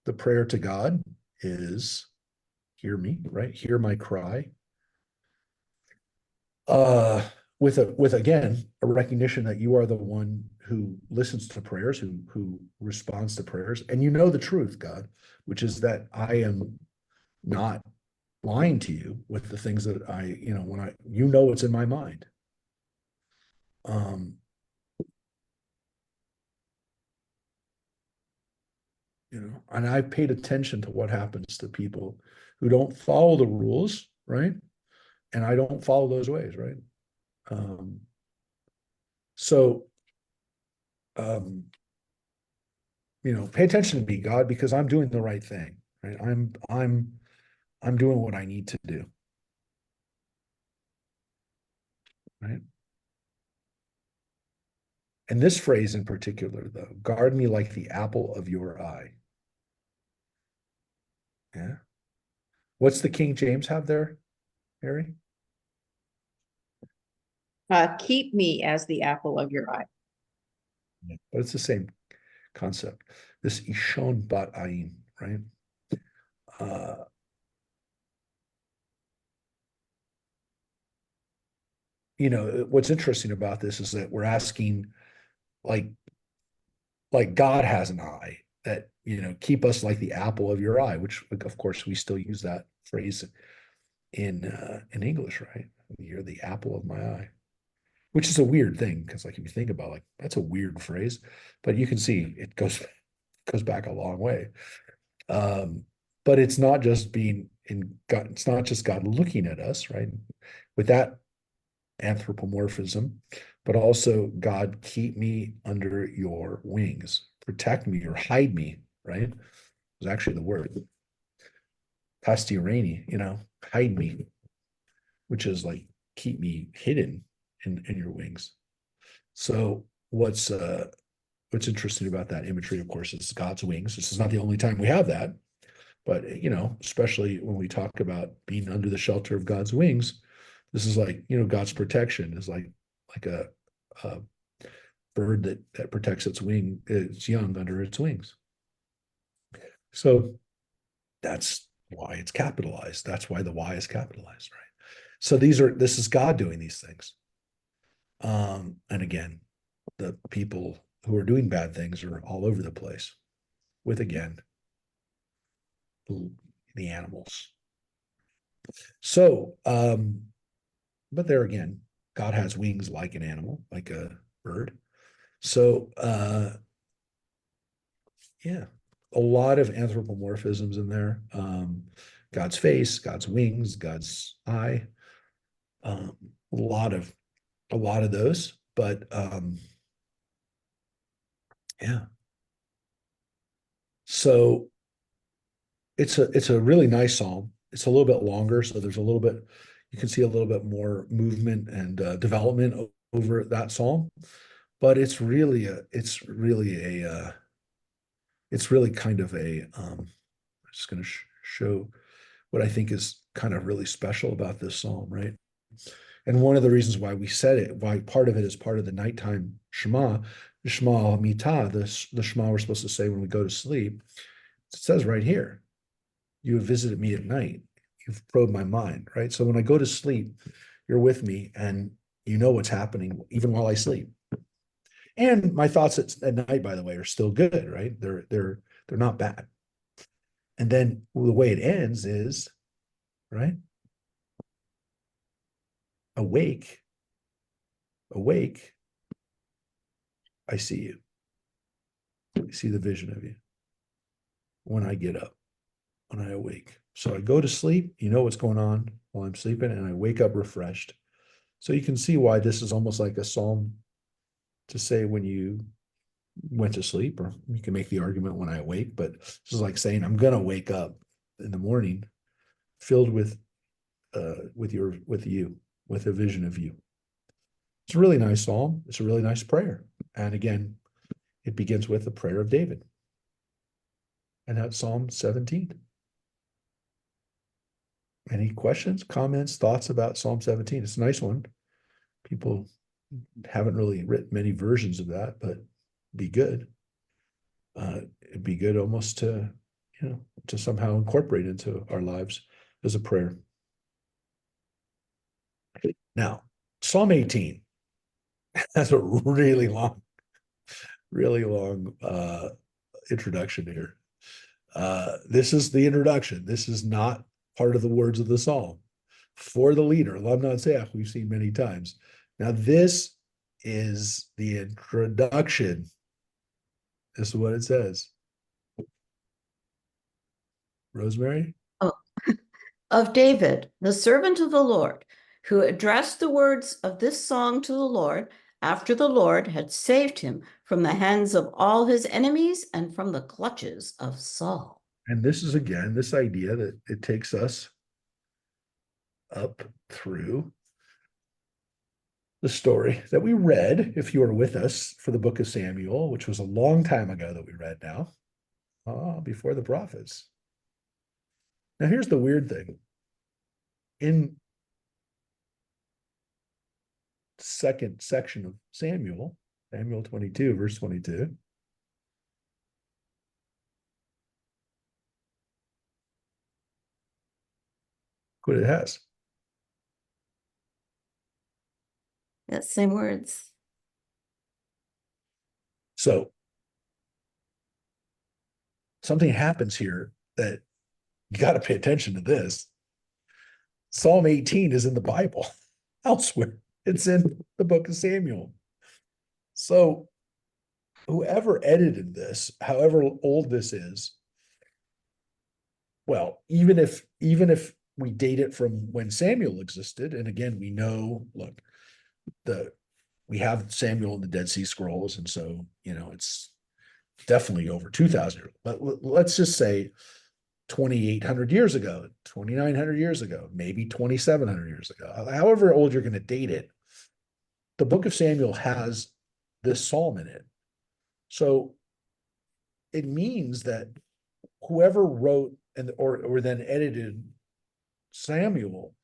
the prayer to God is, hear me, right? Hear my cry. With again a recognition that you are the one who listens to prayers, who responds to prayers, and you know the truth, God, which is that I am not lying to you with the things that what's in my mind. And I paid attention to what happens to people who don't follow the rules, right? and I don't follow those ways, right? So, pay attention to me, God, because I'm doing the right thing, right? I'm doing what I need to do, right? And this phrase in particular, though, guard me like the apple of your eye. Yeah. What's the King James have there, Harry? Keep me as the apple of your eye. Yeah. But it's the same concept. This Ishon bat ayin, right? What's interesting about this is that we're asking, like God has an eye that, keep us like the apple of your eye, which of course we still use that phrase in English, right? You're the apple of my eye, which is a weird thing because, like, if you think about like that's a weird phrase, but you can see it goes back a long way. But it's not just being in God, it's not just God looking at us, right? With that anthropomorphism, but also God, keep me under your wings, protect me or hide me, right? Was actually the word. Pastirani, hide me, which is like keep me hidden in your wings. So what's interesting about that imagery, of course, is God's wings. This is not the only time we have that, but especially when we talk about being under the shelter of God's wings, this is like, God's protection is like a bird that protects its young under its wings. So that's why it's capitalized. That's why the Y is capitalized, right? So this is God doing these things. And again, the people who are doing bad things are all over the place with, again, the animals. So, but there again, God has wings like an animal, like a bird. So, yeah, a lot of anthropomorphisms in there. God's face, God's wings, God's eye. A lot of those, but yeah. So it's a really nice psalm. It's a little bit longer, so there's a little bit, you can see a little bit more movement and development over that psalm. But it's really kind of a I'm just going to show what I think is kind of really special about this psalm, right? And one of the reasons why we said it, why part of it is part of the nighttime Shema, the Shema Mitah, the Shema we're supposed to say when we go to sleep. It says right here, you have visited me at night. You've probed my mind, right? So when I go to sleep, you're with me and you know what's happening even while I sleep. And my thoughts at night, by the way, are still good, right? They're not bad. And then the way it ends is, right? Awake, I see you. I see the vision of you when I get up, when I awake. So I go to sleep, you know what's going on while I'm sleeping, and I wake up refreshed. So you can see why this is almost like a psalm to say when you went to sleep, or you can make the argument when I awake, but this is like saying I'm gonna wake up in the morning filled with you, with a vision of you. It's a really nice psalm. It's a really nice prayer. And again, it begins with the prayer of David. And that's Psalm 17. Any questions, comments, thoughts about Psalm 17? It's a nice one. People haven't really written many versions of that, but be good. It'd be good almost to somehow incorporate into our lives as a prayer. Now, Psalm 18 has a really long introduction here. This is the introduction. This is not part of the words of the psalm. For the leader, Lamnan Seach, we've seen many times. Now, this is the introduction. This is what it says. Rosemary? Of David, the servant of the Lord, who addressed the words of this song to the Lord after the Lord had saved him from the hands of all his enemies and from the clutches of Saul. And this is again this idea that it takes us up through the story that we read, if you were with us for the book of Samuel, which was a long time ago that we read now, before the prophets. Now, here's the weird thing. In the second section of Samuel, Samuel 22, verse 22, what it has. Yes, same words. So something happens here that you got to pay attention to this. Psalm 18 is in the Bible elsewhere. It's in the book of Samuel. So whoever edited this, however old this is, well, even if we date it from when Samuel existed, and again, we know, look, we have Samuel in the Dead Sea Scrolls, and so, it's definitely over 2,000. But let's just say 2,800 years ago, 2,900 years ago, maybe 2,700 years ago, however old you're going to date it, the book of Samuel has this psalm in it. So it means that whoever wrote or then edited Samuel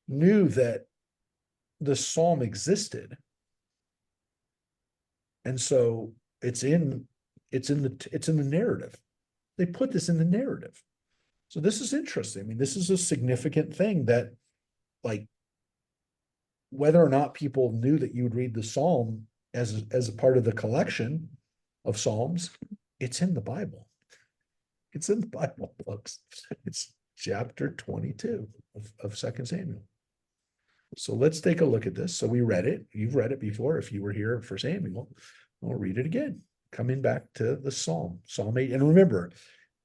knew that the psalm existed. And so it's in the narrative. They put this in the narrative. So this is interesting. I mean, this is a significant thing that, like, whether or not people knew that you would read the psalm as a part of the collection of psalms, it's in the Bible. It's in the Bible, folks. It's chapter 22 of 2 Samuel. So let's take a look at this. So we read it. You've read it before. If you were here for Samuel, we'll read it again. Coming back to the Psalm 8. And remember,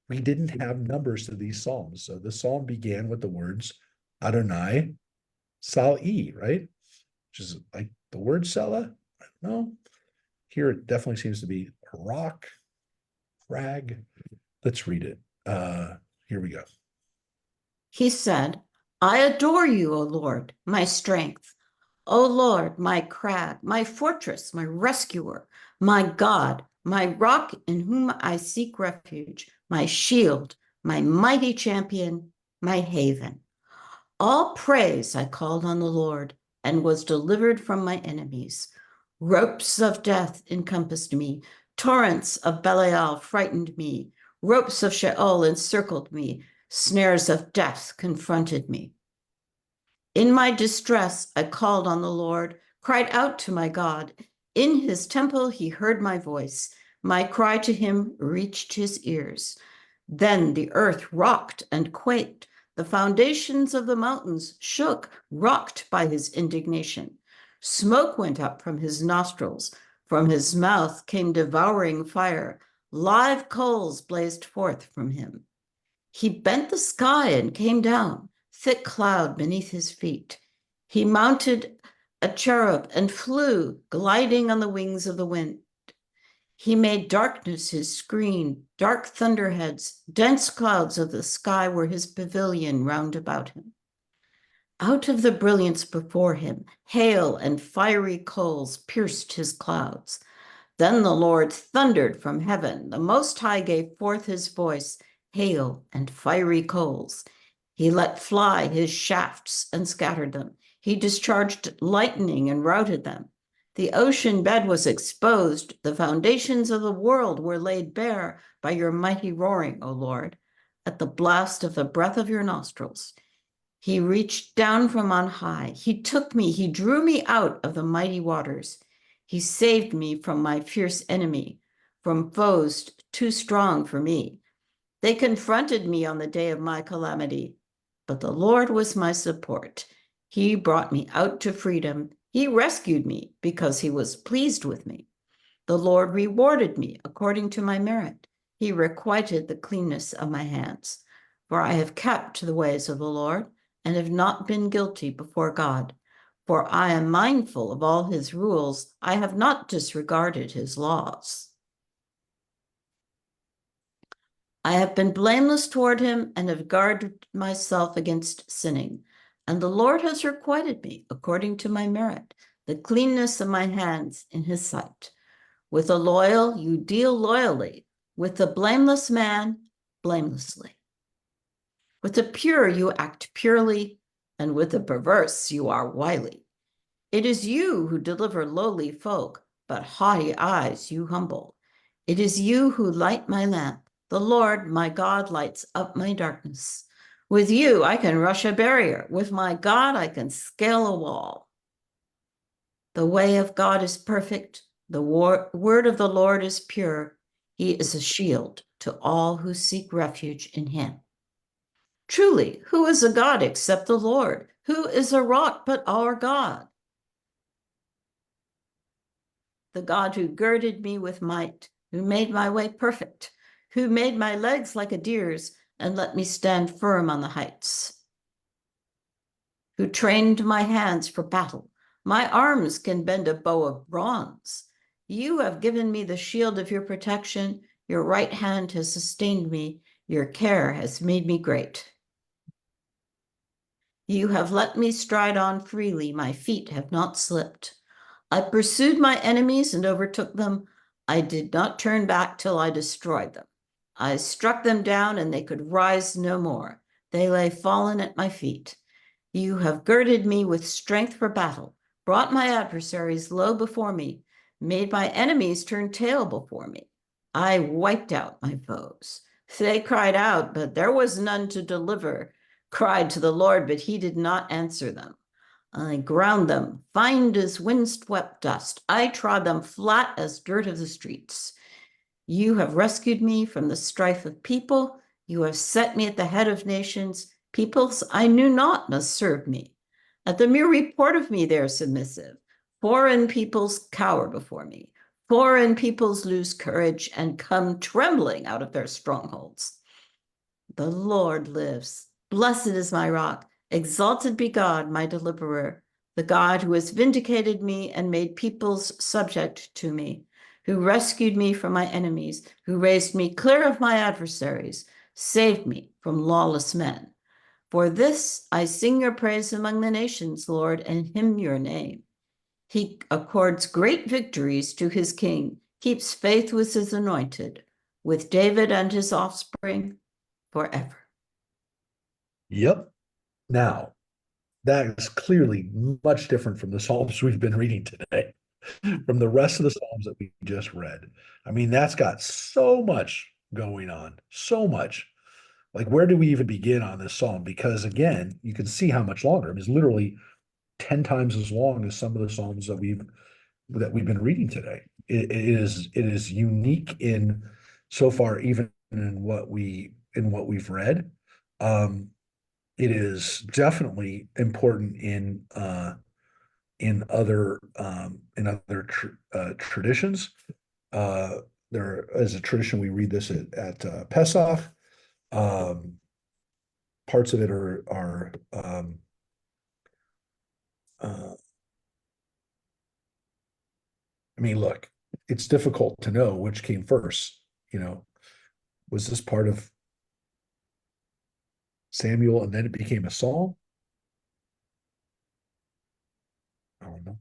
we didn't have numbers to these Psalms. So the Psalm began with the words Adonai Sal'i, right? Which is like the word Selah. I don't know. Here it definitely seems to be a rock, crag. Let's read it. Here we go. He said, I adore you, O Lord, my strength. O Lord, my crag, my fortress, my rescuer, my God, my rock in whom I seek refuge, my shield, my mighty champion, my haven. All praise I called on the Lord and was delivered from my enemies. Ropes of death encompassed me. Torrents of Belial frightened me. Ropes of Sheol encircled me. Snares of death confronted me. In my distress, I called on the Lord, cried out to my God. In his temple, he heard my voice. My cry to him reached his ears. Then the earth rocked and quaked. The foundations of the mountains shook, rocked by his indignation. Smoke went up from his nostrils. From his mouth came devouring fire. Live coals blazed forth from him. He bent the sky and came down, thick cloud beneath his feet. He mounted a cherub and flew, gliding on the wings of the wind. He made darkness his screen, dark thunderheads, dense clouds of the sky were his pavilion round about him. Out of the brilliance before him, hail and fiery coals pierced his clouds. Then the Lord thundered from heaven. The Most High gave forth his voice, hail and fiery coals. He let fly his shafts and scattered them. He discharged lightning and routed them. The ocean bed was exposed. The foundations of the world were laid bare by your mighty roaring, O Lord, at the blast of the breath of your nostrils. He reached down from on high. He took me. He drew me out of the mighty waters. He saved me from my fierce enemy, from foes too strong for me. They confronted me on the day of my calamity, but the Lord was my support. He brought me out to freedom. He rescued me because he was pleased with me. The Lord rewarded me according to my merit. He requited the cleanness of my hands. For I have kept the ways of the Lord. and have not been guilty before God. For I am mindful of all his rules. I have not disregarded his laws. I have been blameless toward him and have guarded myself against sinning. And the Lord has requited me according to my merit, the cleanness of my hands in his sight. With the loyal, you deal loyally. With the blameless man, blamelessly. With the pure, you act purely, and with the perverse, you are wily. It is you who deliver lowly folk, but haughty eyes you humble. It is you who light my lamp. The Lord, my God, lights up my darkness. With you, I can rush a barrier. With my God, I can scale a wall. The way of God is perfect. The word of the Lord is pure. He is a shield to all who seek refuge in him. Truly, who is a God except the Lord? Who is a rock but our God? The God who girded me with might, who made my way perfect, who made my legs like a deer's and let me stand firm on the heights, who trained my hands for battle. My arms can bend a bow of bronze. You have given me the shield of your protection. Your right hand has sustained me. Your care has made me great. You have let me stride on freely. My feet have not slipped. I pursued my enemies and overtook them. I did not turn back till I destroyed them. I struck them down and they could rise no more. They lay fallen at my feet. You have girded me with strength for battle, brought my adversaries low before me, made my enemies turn tail before me. I wiped out my foes. They cried out, but there was none to deliver, cried to the Lord, but he did not answer them. I ground them, fine as windswept dust. I trod them flat as dirt of the streets. You have rescued me from the strife of people. You have set me at the head of nations. Peoples I knew not must serve me. At the mere report of me, they are submissive. Foreign peoples cower before me. Foreign peoples lose courage and come trembling out of their strongholds. The Lord lives. Blessed is my rock. Exalted be God, my deliverer, the God who has vindicated me and made peoples subject to me, who rescued me from my enemies, who raised me clear of my adversaries, saved me from lawless men. For this I sing your praise among the nations, Lord, and hymn your name. He accords great victories to his king, keeps faith with his anointed, with David and his offspring forever. Yep. Now, that is clearly much different from the Psalms we've been reading today, from the rest of the Psalms that we just read. I mean, that's got so much going on, so much. Like, where do we even begin on this Psalm? Because again, you can see how much longer. I mean, it's literally 10 times as long as some of the Psalms that we've been reading today. It is unique in so far, even in what we've read. It is definitely important in other traditions. There is a tradition we read this at Pesach. Parts of it are I mean, look, it's difficult to know which came first. You know, was this part of Samuel and then it became a psalm? I don't know.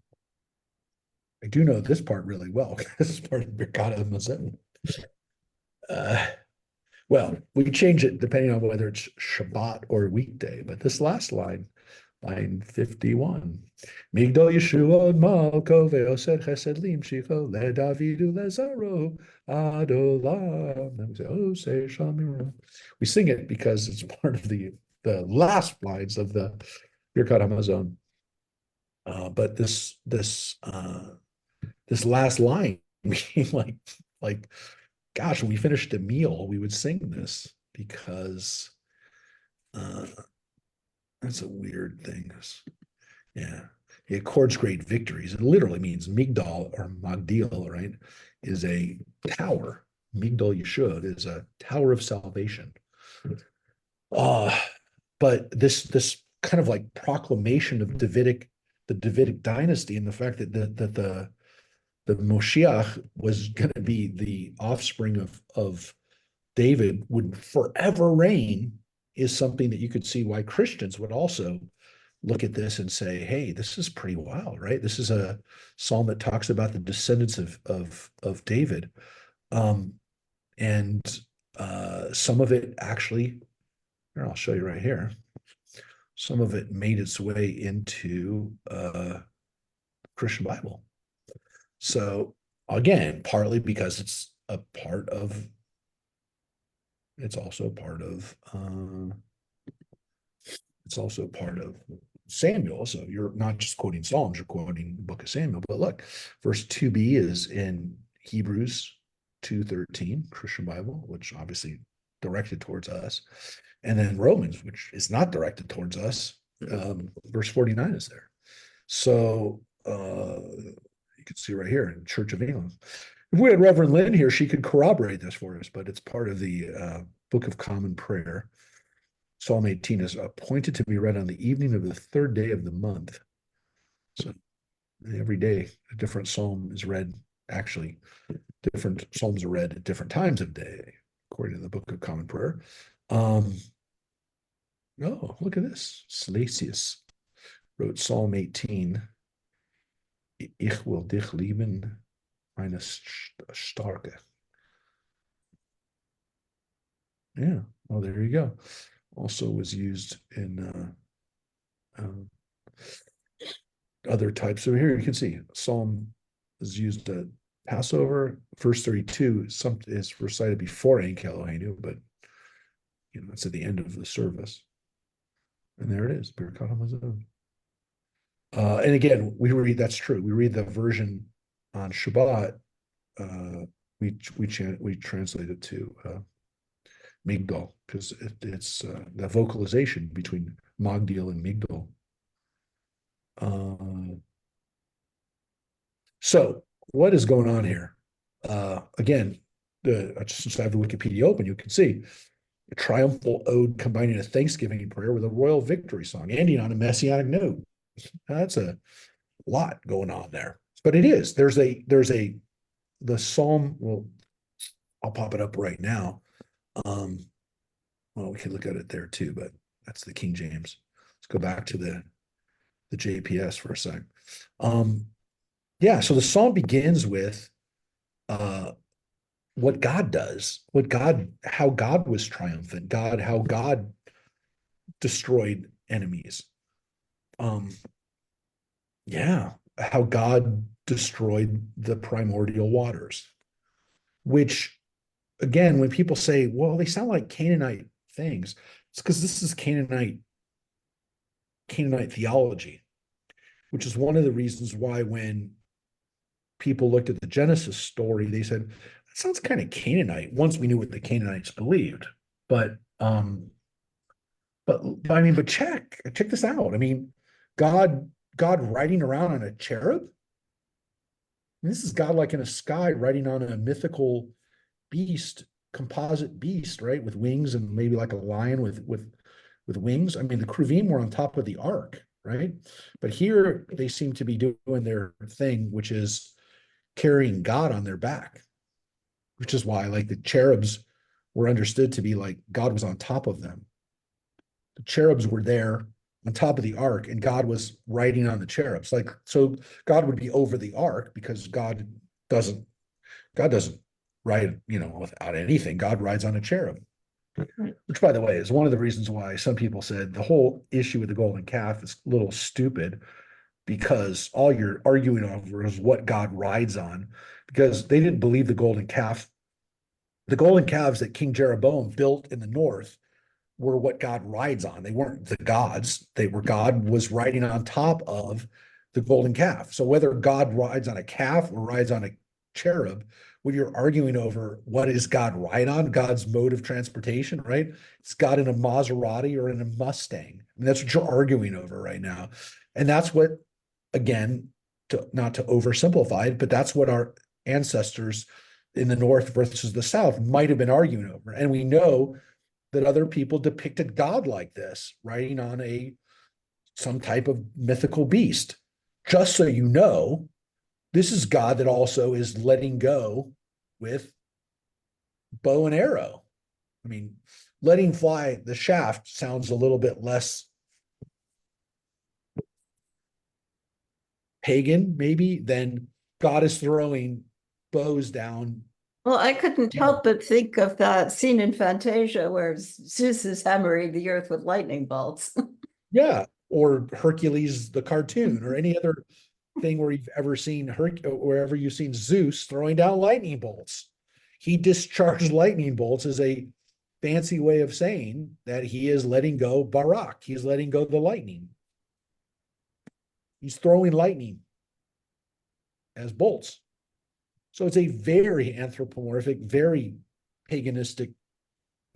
I do know this part really well. This is part of Birkat Hamazon. Well, we can change it depending on whether it's Shabbat or weekday. But this last line 51. Migdal Yeshua Malko ve'oser chesed limshicho leDavidu lezaro adolam. We sing it because it's part of the last lines of the Birkat Hamazon. But this last line, like, gosh, when we finished a meal, we would sing this because that's a weird thing. Yeah. He accords great victories. It literally means Migdal or Magdil, right? Is a tower. Migdal Yeshua is a tower of salvation. But this kind of like proclamation of the Davidic dynasty, and the fact that the Moshiach was going to be the offspring of David, would forever reign, is something that you could see why Christians would also look at this and say, hey, this is pretty wild, right? This is a psalm that talks about the descendants of David. And some of it actually, here, I'll show you right here. Some of it made its way into Christian Bible. So again, partly because it's also part of Samuel. So you're not just quoting Psalms, you're quoting the book of Samuel. But look, verse 2b is in Hebrews 2:13, Christian Bible, which obviously directed towards us. And then Romans, which is not directed towards us. Verse 49 is there. So you can see right here in Church of England. If we had Reverend Lynn here, she could corroborate this for us, but it's part of the Book of Common Prayer. Psalm 18 is appointed to be read on the evening of the third day of the month. So every day, a different psalm is read. Actually, different psalms are read at different times of day, according to the Book of Common Prayer. Oh, look at this. Salesius wrote Psalm 18. Ich will dich lieben, meine Starke. Yeah, well, there you go. Also was used in other types. So here you can see Psalm is used at Passover. Verse 32 is recited before Ein Eloheinu, but it's at the end of the service. And there it is, Birkat HaMazon. And again, that's true. We read the version on Shabbat. We translate it to Migdal, because it's the vocalization between Magdiel and Migdal. So what is going on here? Again, since I have the Wikipedia open, you can see a triumphal ode combining a Thanksgiving prayer with a royal victory song, ending on a messianic note. That's a lot going on there, but it is. The psalm. Well, I'll pop it up right now. Well, we can look at it there too, but that's the King James. Let's go back to the JPS for a sec. Yeah, so the psalm begins with what God does, how God was triumphant, how God destroyed enemies. Yeah, how God destroyed the primordial waters, which, again, when people say, well, they sound like Canaanite things, it's because this is Canaanite theology, which is one of the reasons why when people looked at the Genesis story, they said, that sounds kind of Canaanite, once we knew what the Canaanites believed. But check this out. I mean, God riding around on a cherub. And this is God like in a sky riding on a mythical beast, composite beast, right? With wings, and maybe like a lion with wings. I mean, the Kruvim were on top of the ark, right? But here they seem to be doing their thing, which is carrying God on their back, which is why like the cherubs were understood to be like God was on top of them. The cherubs were there on top of the ark, and God was riding on the cherubs. Like, so God would be over the ark, because God doesn't ride, without anything. God rides on a cherub. Which, by the way, is one of the reasons why some people said the whole issue with the golden calf is a little stupid, because all you're arguing over is what God rides on, because they didn't believe the golden calves that King Jeroboam built in the north were what God rides on. They weren't the gods. God was riding on top of the golden calf. So whether God rides on a calf or rides on a cherub, when you're arguing over what does God ride on, God's mode of transportation, right? It's God in a Maserati or in a Mustang. I mean, that's what you're arguing over right now. And that's what, again, not to oversimplify it, but that's what our ancestors in the North versus the South might have been arguing over. And we know that other people depicted God like this, riding on a some type of mythical beast. Just so you know, this is God that also is letting go with bow and arrow. I mean, letting fly the shaft sounds a little bit less pagan, maybe, than God is throwing bows down. Well, I couldn't help but think of that scene in Fantasia where Zeus is hammering the earth with lightning bolts. Yeah, or Hercules the cartoon, or any other thing where you've ever seen wherever you've seen Zeus throwing down lightning bolts. He discharged lightning bolts as a fancy way of saying that he is letting go Barak. He's letting go the lightning. He's throwing lightning as bolts. So it's a very anthropomorphic, very paganistic,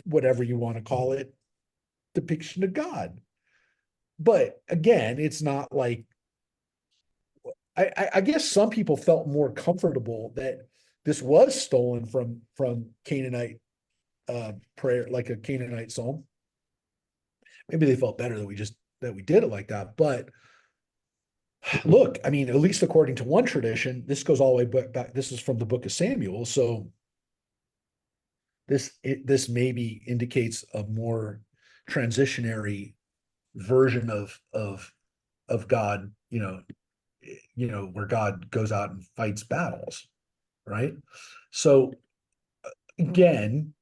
whatever you want to call it, depiction of God. But again, it's not like, I guess some people felt more comfortable that this was stolen from Canaanite prayer, like a Canaanite psalm. Maybe they felt better that we did it like that. But look, I mean, at least according to one tradition, this goes all the way back. This is from the book of Samuel. So this maybe indicates a more transitionary version of God, where God goes out and fights battles, right? So again,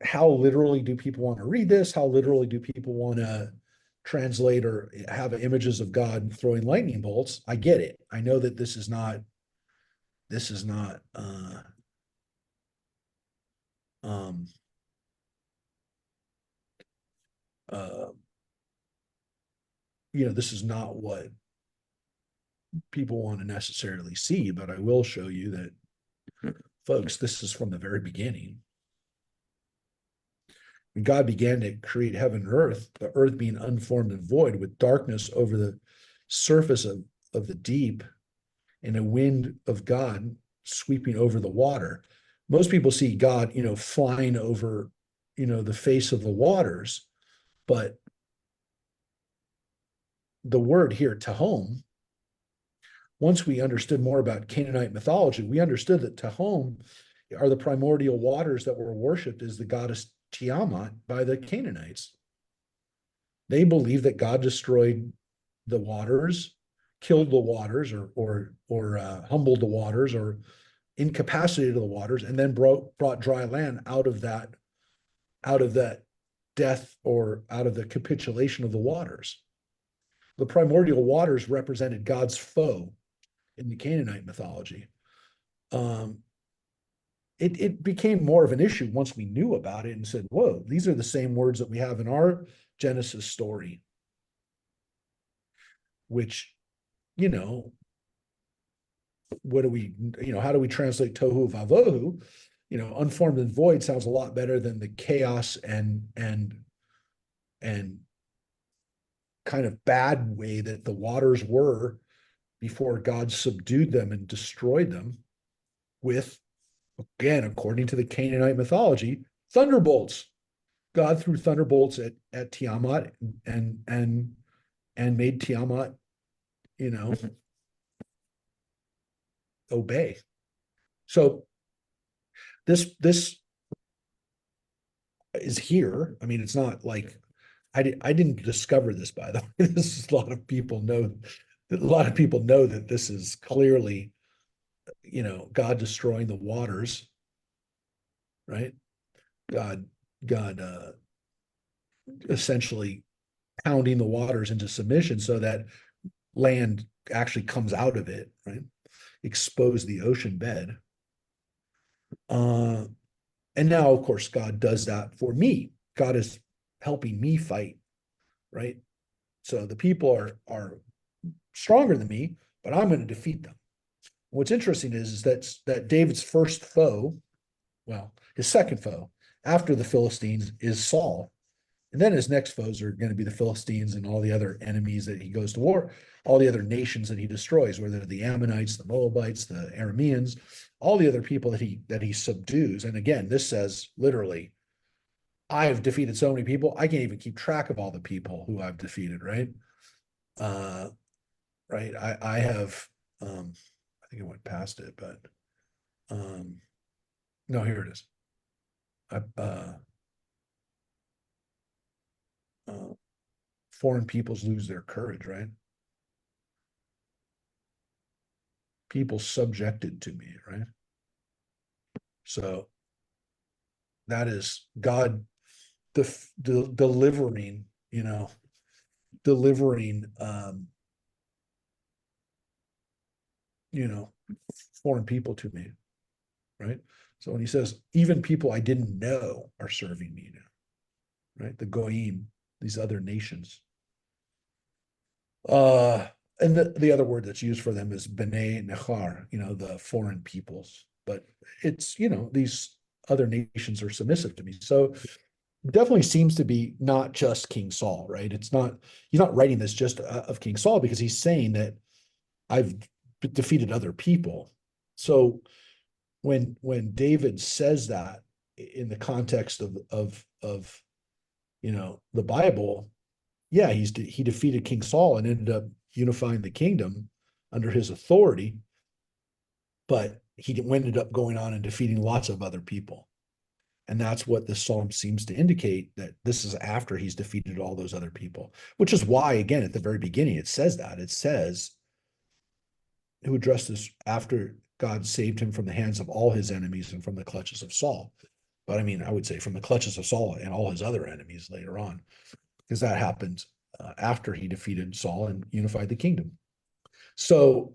how literally do people want to read this? How literally do people want to translate or have images of God throwing lightning bolts? I get it. I know that this is not this is not what people want to necessarily see, but I will show you that, folks, this is from the very beginning. When God began to create heaven and earth, the earth being unformed and void, with darkness over the surface of the deep, and a wind of God sweeping over the water. Most people see God, flying over, the face of the waters, but the word here, Tehom, once we understood more about Canaanite mythology, we understood that Tehom are the primordial waters that were worshipped as the goddess Tiamat by the Canaanites. They believed that God destroyed the waters, killed the waters, or humbled the waters, or incapacitated the waters, and then brought dry land out of that death, or out of the capitulation of the waters. The primordial waters represented God's foe in the Canaanite mythology. It became more of an issue once we knew about it and said, whoa, these are the same words that we have in our Genesis story, which, what do we, how do we translate tohu vavohu? Unformed and void sounds a lot better than the chaos and kind of bad way that the waters were before God subdued them and destroyed them with, again, according to the Canaanite mythology, thunderbolts. God threw thunderbolts at Tiamat and made Tiamat, obey. So this is here. I mean, it's not like I didn't discover this, by the way. This is, a lot of people know that this is clearly, God destroying the waters, right? God essentially pounding the waters into submission so that land actually comes out of it, right? Expose the ocean bed. And now, of course, God does that for me. God is helping me fight, right? So the people are stronger than me, but I'm going to defeat them. What's interesting is that David's first foe, well, his second foe after the Philistines, is Saul. And then his next foes are going to be the Philistines and all the other enemies that he goes to war, all the other nations that he destroys, whether they're the Ammonites, the Moabites, the Arameans, all the other people that he subdues. And again, this says literally, I have defeated so many people, I can't even keep track of all the people who I've defeated, right? Right. I have, I think I went past it, but, no, here it is. I, foreign peoples lose their courage, right? People subjected to me, right? So that is God delivering, delivering, foreign people to me, right? So when he says, even people I didn't know are serving me now, right? The Goyim, these other nations. And the other word that's used for them is B'nai Nechar, the foreign peoples. But it's, these other nations are submissive to me. So definitely seems to be not just King Saul, right? He's not writing this just of King Saul, because he's saying that I've defeated other people. So when David says that in the context of the Bible, yeah, he defeated King Saul and ended up unifying the kingdom under his authority, but he ended up going on and defeating lots of other people. And that's what the psalm seems to indicate, that this is after he's defeated all those other people, which is why, again, at the very beginning, it says that. It says, who addressed this after God saved him from the hands of all his enemies and from the clutches of Saul. But I mean, I would say from the clutches of Saul and all his other enemies later on, because that happened after he defeated Saul and unified the kingdom. So,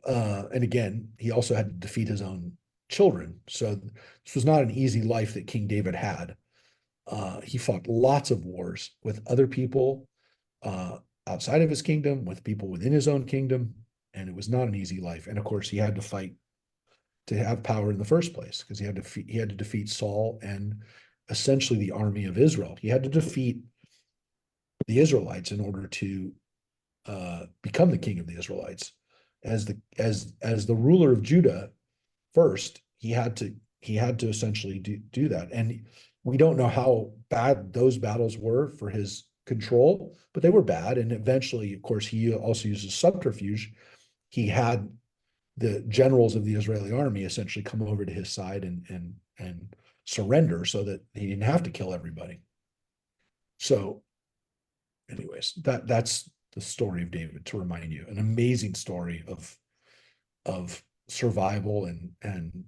and again, he also had to defeat his own children. So this was not an easy life that King David had. He fought lots of wars with other people outside of his kingdom, with people within his own kingdom, and it was not an easy life. And of course, he had to fight to have power in the first place, because he had to defeat Saul and essentially the army of Israel. He had to defeat the Israelites in order to become the king of the Israelites. As the ruler of Judah first, he had to essentially do that. And we don't know how bad those battles were for his control, but they were bad. And eventually, of course, he also uses subterfuge. He had the generals of the Israeli army essentially come over to his side and surrender, so that he didn't have to kill everybody. So anyways, that's the story of David, to remind you, an amazing story of survival and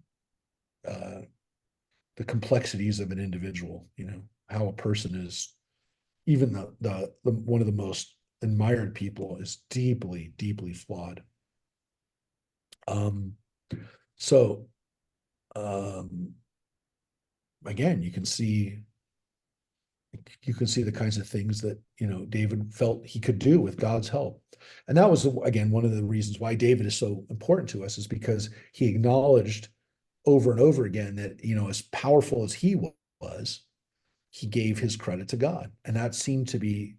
the complexities of an individual, how a person is, even the one of the most admired people, is deeply, deeply flawed. So again, you can see the kinds of things that David felt he could do with God's help. And that was, again, one of the reasons why David is so important to us, is because he acknowledged over and over again that, as powerful as he was, he gave his credit to God. And that seemed to be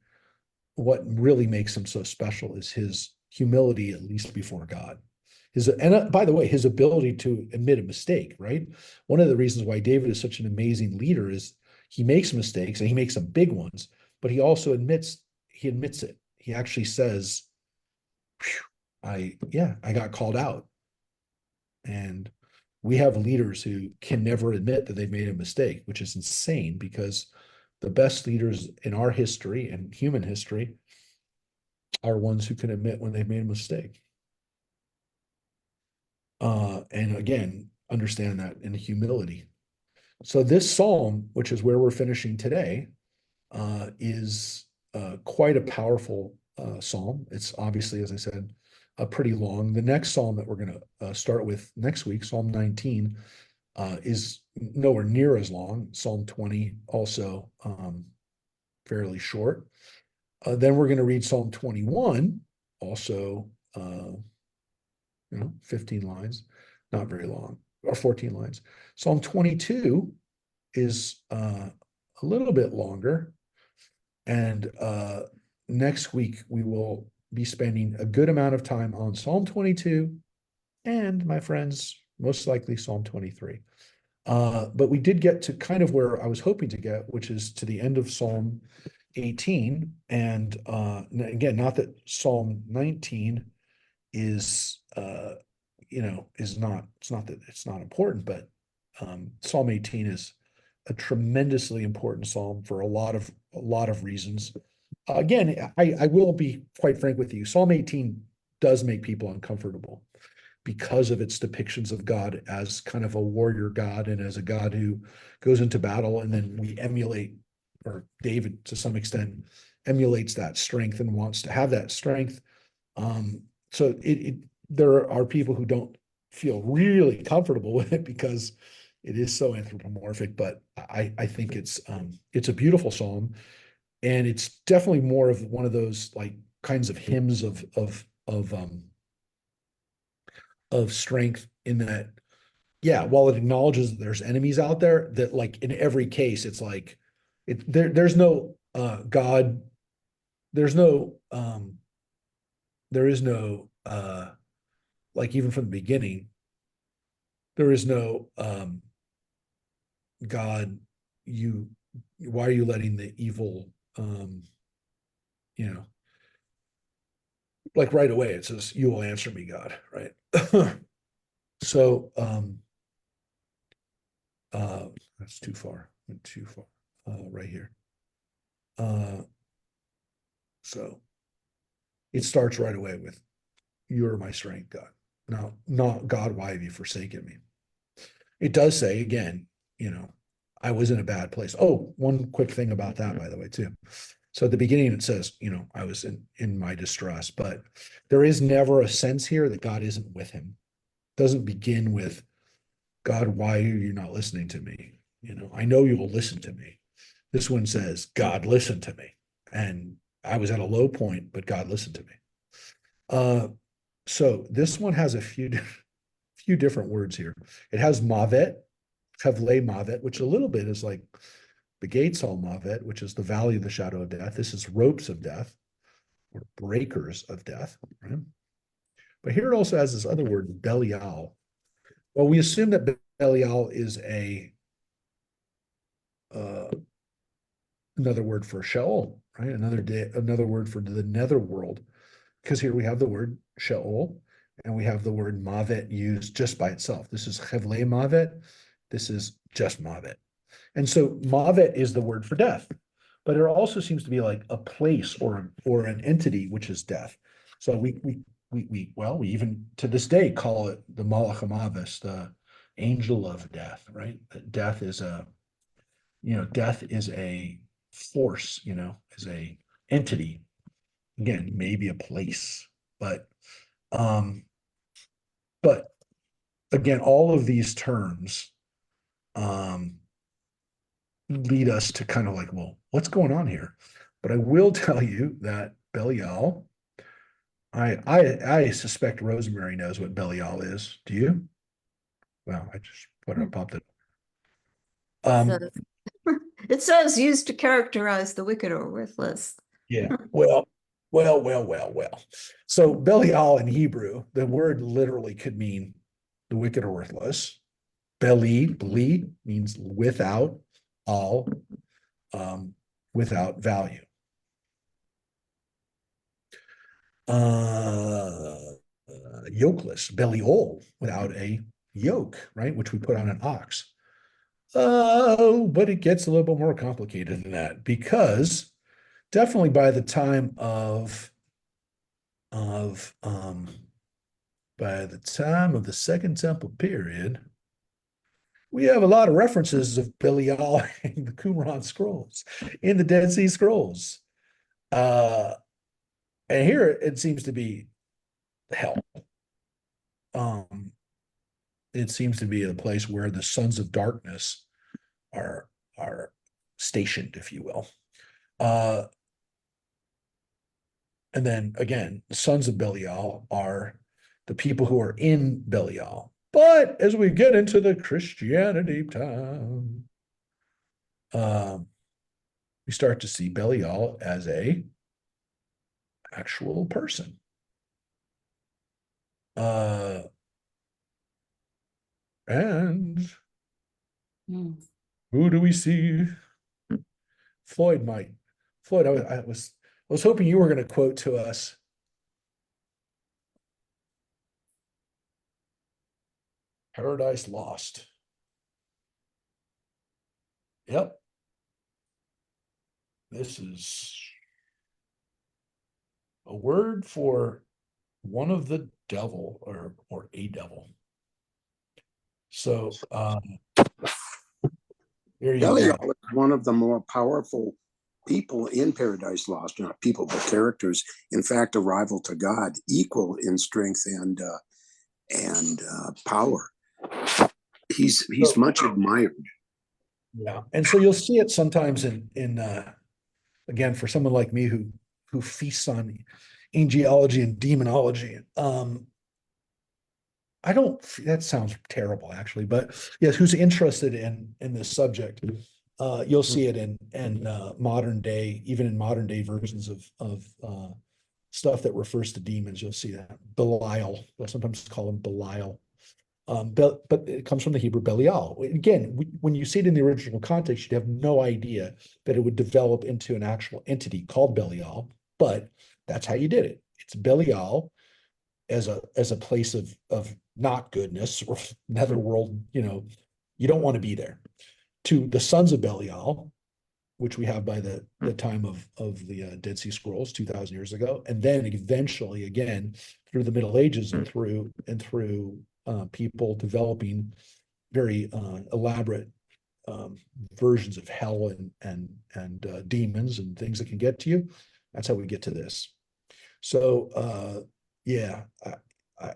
what really makes him so special, is his humility, at least before God. And by the way, his ability to admit a mistake, right? One of the reasons why David is such an amazing leader is he makes mistakes, and he makes some big ones, but he also admits it. He actually says, I got called out. And we have leaders who can never admit that they've made a mistake, which is insane, because the best leaders in our history and human history are ones who can admit when they've made a mistake. And again, understand that in humility. So this psalm, which is where we're finishing today, is quite a powerful psalm. It's obviously, as I said, pretty long. The next psalm that we're going to start with next week, Psalm 19, is nowhere near as long. Psalm 20 also fairly short. Then we're going to read Psalm 21, also 15 lines, not very long, or 14 lines. Psalm 22 is a little bit longer. And next week, we will be spending a good amount of time on Psalm 22 and, my friends, most likely Psalm 23. But we did get to kind of where I was hoping to get, which is to the end of Psalm 18, and again, not that Psalm 19 is is not, it's not that it's not important, but Psalm 18 is a tremendously important psalm for a lot of reasons. Again, I will be quite frank with you. Psalm 18 does make people uncomfortable because of its depictions of God as kind of a warrior God and as a God who goes into battle, and then we emulate, or David to some extent emulates that strength and wants to have that strength. So there are people who don't feel really comfortable with it because it is so anthropomorphic, but I think it's a beautiful psalm, and it's definitely more of one of those like kinds of hymns of strength, in that, yeah, while it acknowledges that there's enemies out there, that like in every case, it's like there's no God, there's no there is no like even from the beginning, there is no God, why are you letting the evil you know, like right away it says, you will answer me, God, right? So that's too far, went too far, right here. So it starts right away with, you are my strength, God. Now, not God, why have you forsaken me? It does say again, I was in a bad place. Oh, one quick thing about that, by the way, too. So at the beginning it says, I was in my distress, but there is never a sense here that God isn't with him. It doesn't begin with, God, why are you not listening to me? I know you will listen to me. This one says, God listened to me. And I was at a low point, but God listened to me. So this one has a few different words here. It has mavet, Hevle mavet, which a little bit is like the gates al mavet, which is the valley of the shadow of death. This is ropes of death, or breakers of death, right? But here it also has this other word, Belial. Well, we assume that Belial is another word for Sheol, right? Another word for the netherworld, because here we have the word Sheol, and we have the word Mavet used just by itself. This is Hevle Mavet. This is just Mavet. And so Mavet is the word for death, but it also seems to be like a place or an entity, which is death. So we even to this day call it the Malach HaMavis, the angel of death, right? Death is a force, is a entity. Again, maybe a place, but um, but again, all of these terms lead us to kind of like, well, what's going on here? But I will tell you that Belial, I suspect Rosemary knows what Belial is. Do you? Well, I just popped it. So, it says used to characterize the wicked or worthless. Yeah. Well. So Belial in Hebrew, the word literally could mean the wicked or worthless. Beli means without, all, without value. Yokeless, Belial, without a yoke, right? Which we put on an ox. Oh, but it gets a little bit more complicated than that, because definitely by the time of the Second Temple period, we have a lot of references of Belial in the Qumran scrolls, in the Dead Sea Scrolls. And here it seems to be hell. It seems to be a place where the sons of darkness are stationed, if you will. And then again, the sons of Belial are the people who are in Belial. But as we get into the Christianity time, we start to see Belial as a actual person. And who do we see? Floyd might Floyd, I was hoping you were going to quote to us. Paradise Lost. Yep. This is a word for one of the devil or a devil. So there you Belial go. is one of the more powerful people in Paradise Lost, not people, but characters. In fact, a rival to God, equal in strength and power. He's much admired. Yeah. And so you'll see it sometimes in again, for someone like me who feasts on angelology and demonology. I don't, that sounds terrible actually, but yes, who's interested in this subject, you'll see it in modern day, even in modern day versions of stuff that refers to demons, you'll see that. Belial, they'll sometimes call him Belial. But it comes from the Hebrew Belial. Again, when you see it in the original context, you'd have no idea that it would develop into an actual entity called Belial, but that's how you did it. It's Belial as a place of not goodness or netherworld, you don't want to be there. To the sons of Belial, which we have by the time of the Dead Sea Scrolls 2,000 years ago, and then eventually again through the Middle Ages and through people developing very elaborate versions of hell and demons and things that can get to you. That's how we get to this. So yeah,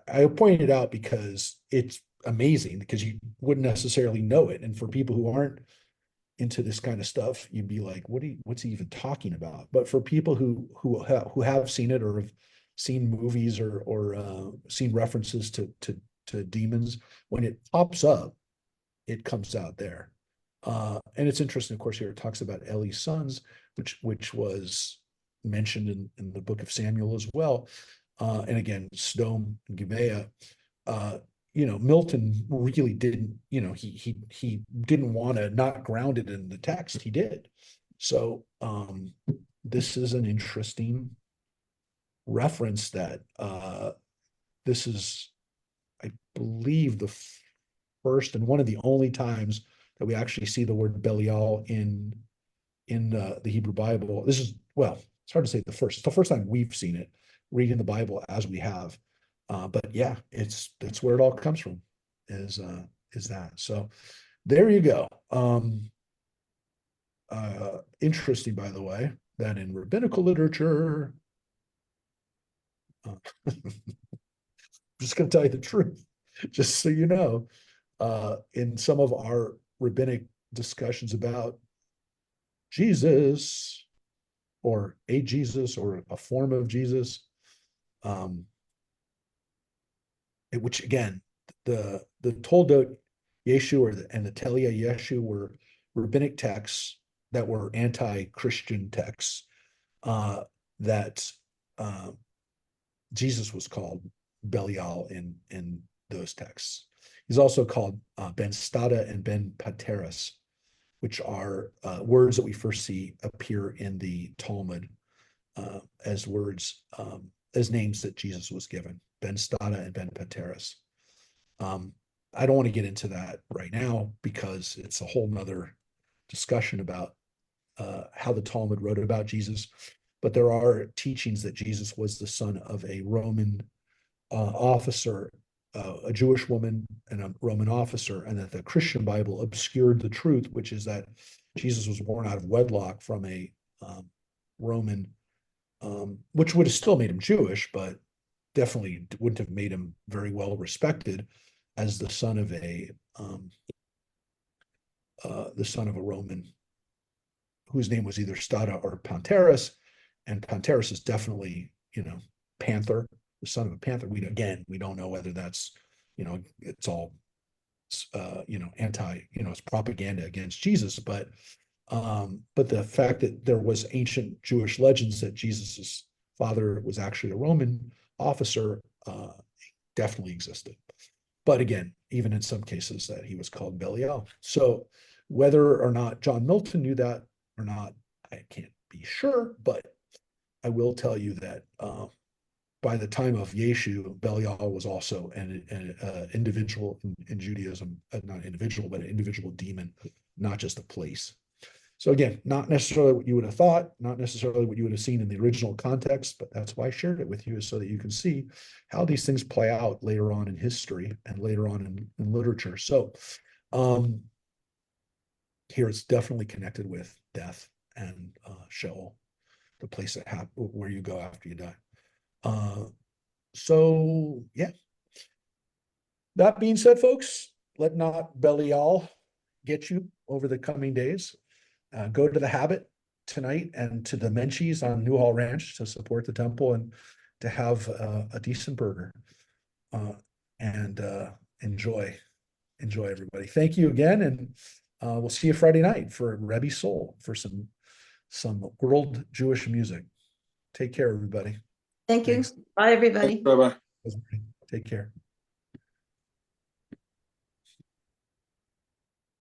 I pointed it out because it's amazing because you wouldn't necessarily know it, and for people who aren't into this kind of stuff, you'd be like, what's he even talking about? But for people who have seen it or have seen movies or seen references to demons, when it pops up, it comes out there. And it's interesting, of course, here it talks about Eli's sons, which was mentioned in the book of Samuel as well. And again, Sodom and Gibeah, Milton really didn't, he didn't want to not ground it in the text. He did. So this is an interesting reference that this is, I believe, the first and one of the only times that we actually see the word Belial in the Hebrew Bible. This is, well, it's hard to say the first. It's the first time we've seen it reading the Bible as we have. But yeah, that's where it all comes from, is that. So there you go. Interesting, by the way, that in rabbinical literature, I'm just going to tell you the truth, just so you know, in some of our rabbinic discussions about Jesus or a Jesus or a form of Jesus, which again, the Toldot Yeshu and the Telia Yeshu were rabbinic texts that were anti-Christian texts, that Jesus was called Belial in those texts. He's also called Ben Stada and Ben Pateras, which are words that we first see appear in the Talmud as words, as names that Jesus was given, Ben Stada and Ben Pateras. I don't want to get into that right now because it's a whole nother discussion about how the Talmud wrote about Jesus. But there are teachings that Jesus was the son of a Roman officer, a Jewish woman and a Roman officer, and that the Christian Bible obscured the truth, which is that Jesus was born out of wedlock from a Roman, which would have still made him Jewish, but definitely wouldn't have made him very well respected as the son of a Roman whose name was either Stada or Panteras, and Panteras is definitely, panther, the son of a panther. We don't know whether that's, it's all, it's propaganda against Jesus, but the fact that there was ancient Jewish legends that Jesus's father was actually a Roman officer definitely existed. But again, even in some cases that he was called Belial. So whether or not John Milton knew that or not, I can't be sure, but I will tell you that by the time of Yeshu, Belial was also an individual in Judaism, not individual, but an individual demon, not just a place. So again, not necessarily what you would have thought, not necessarily what you would have seen in the original context, but that's why I shared it with you, is so that you can see how these things play out later on in history and later on in literature. So here it's definitely connected with death and Sheol, the place that where you go after you die. So yeah. That being said, folks, let not Belial get you over the coming days. Go to the Habit tonight and to the Menchie's on Newhall Ranch to support the temple and to have a decent burger. And enjoy everybody. Thank you again, and we'll see you Friday night for Rebbe Soul for some world Jewish music. Take care, everybody. Thank you. Thanks. Bye, everybody. Bye bye. Take care.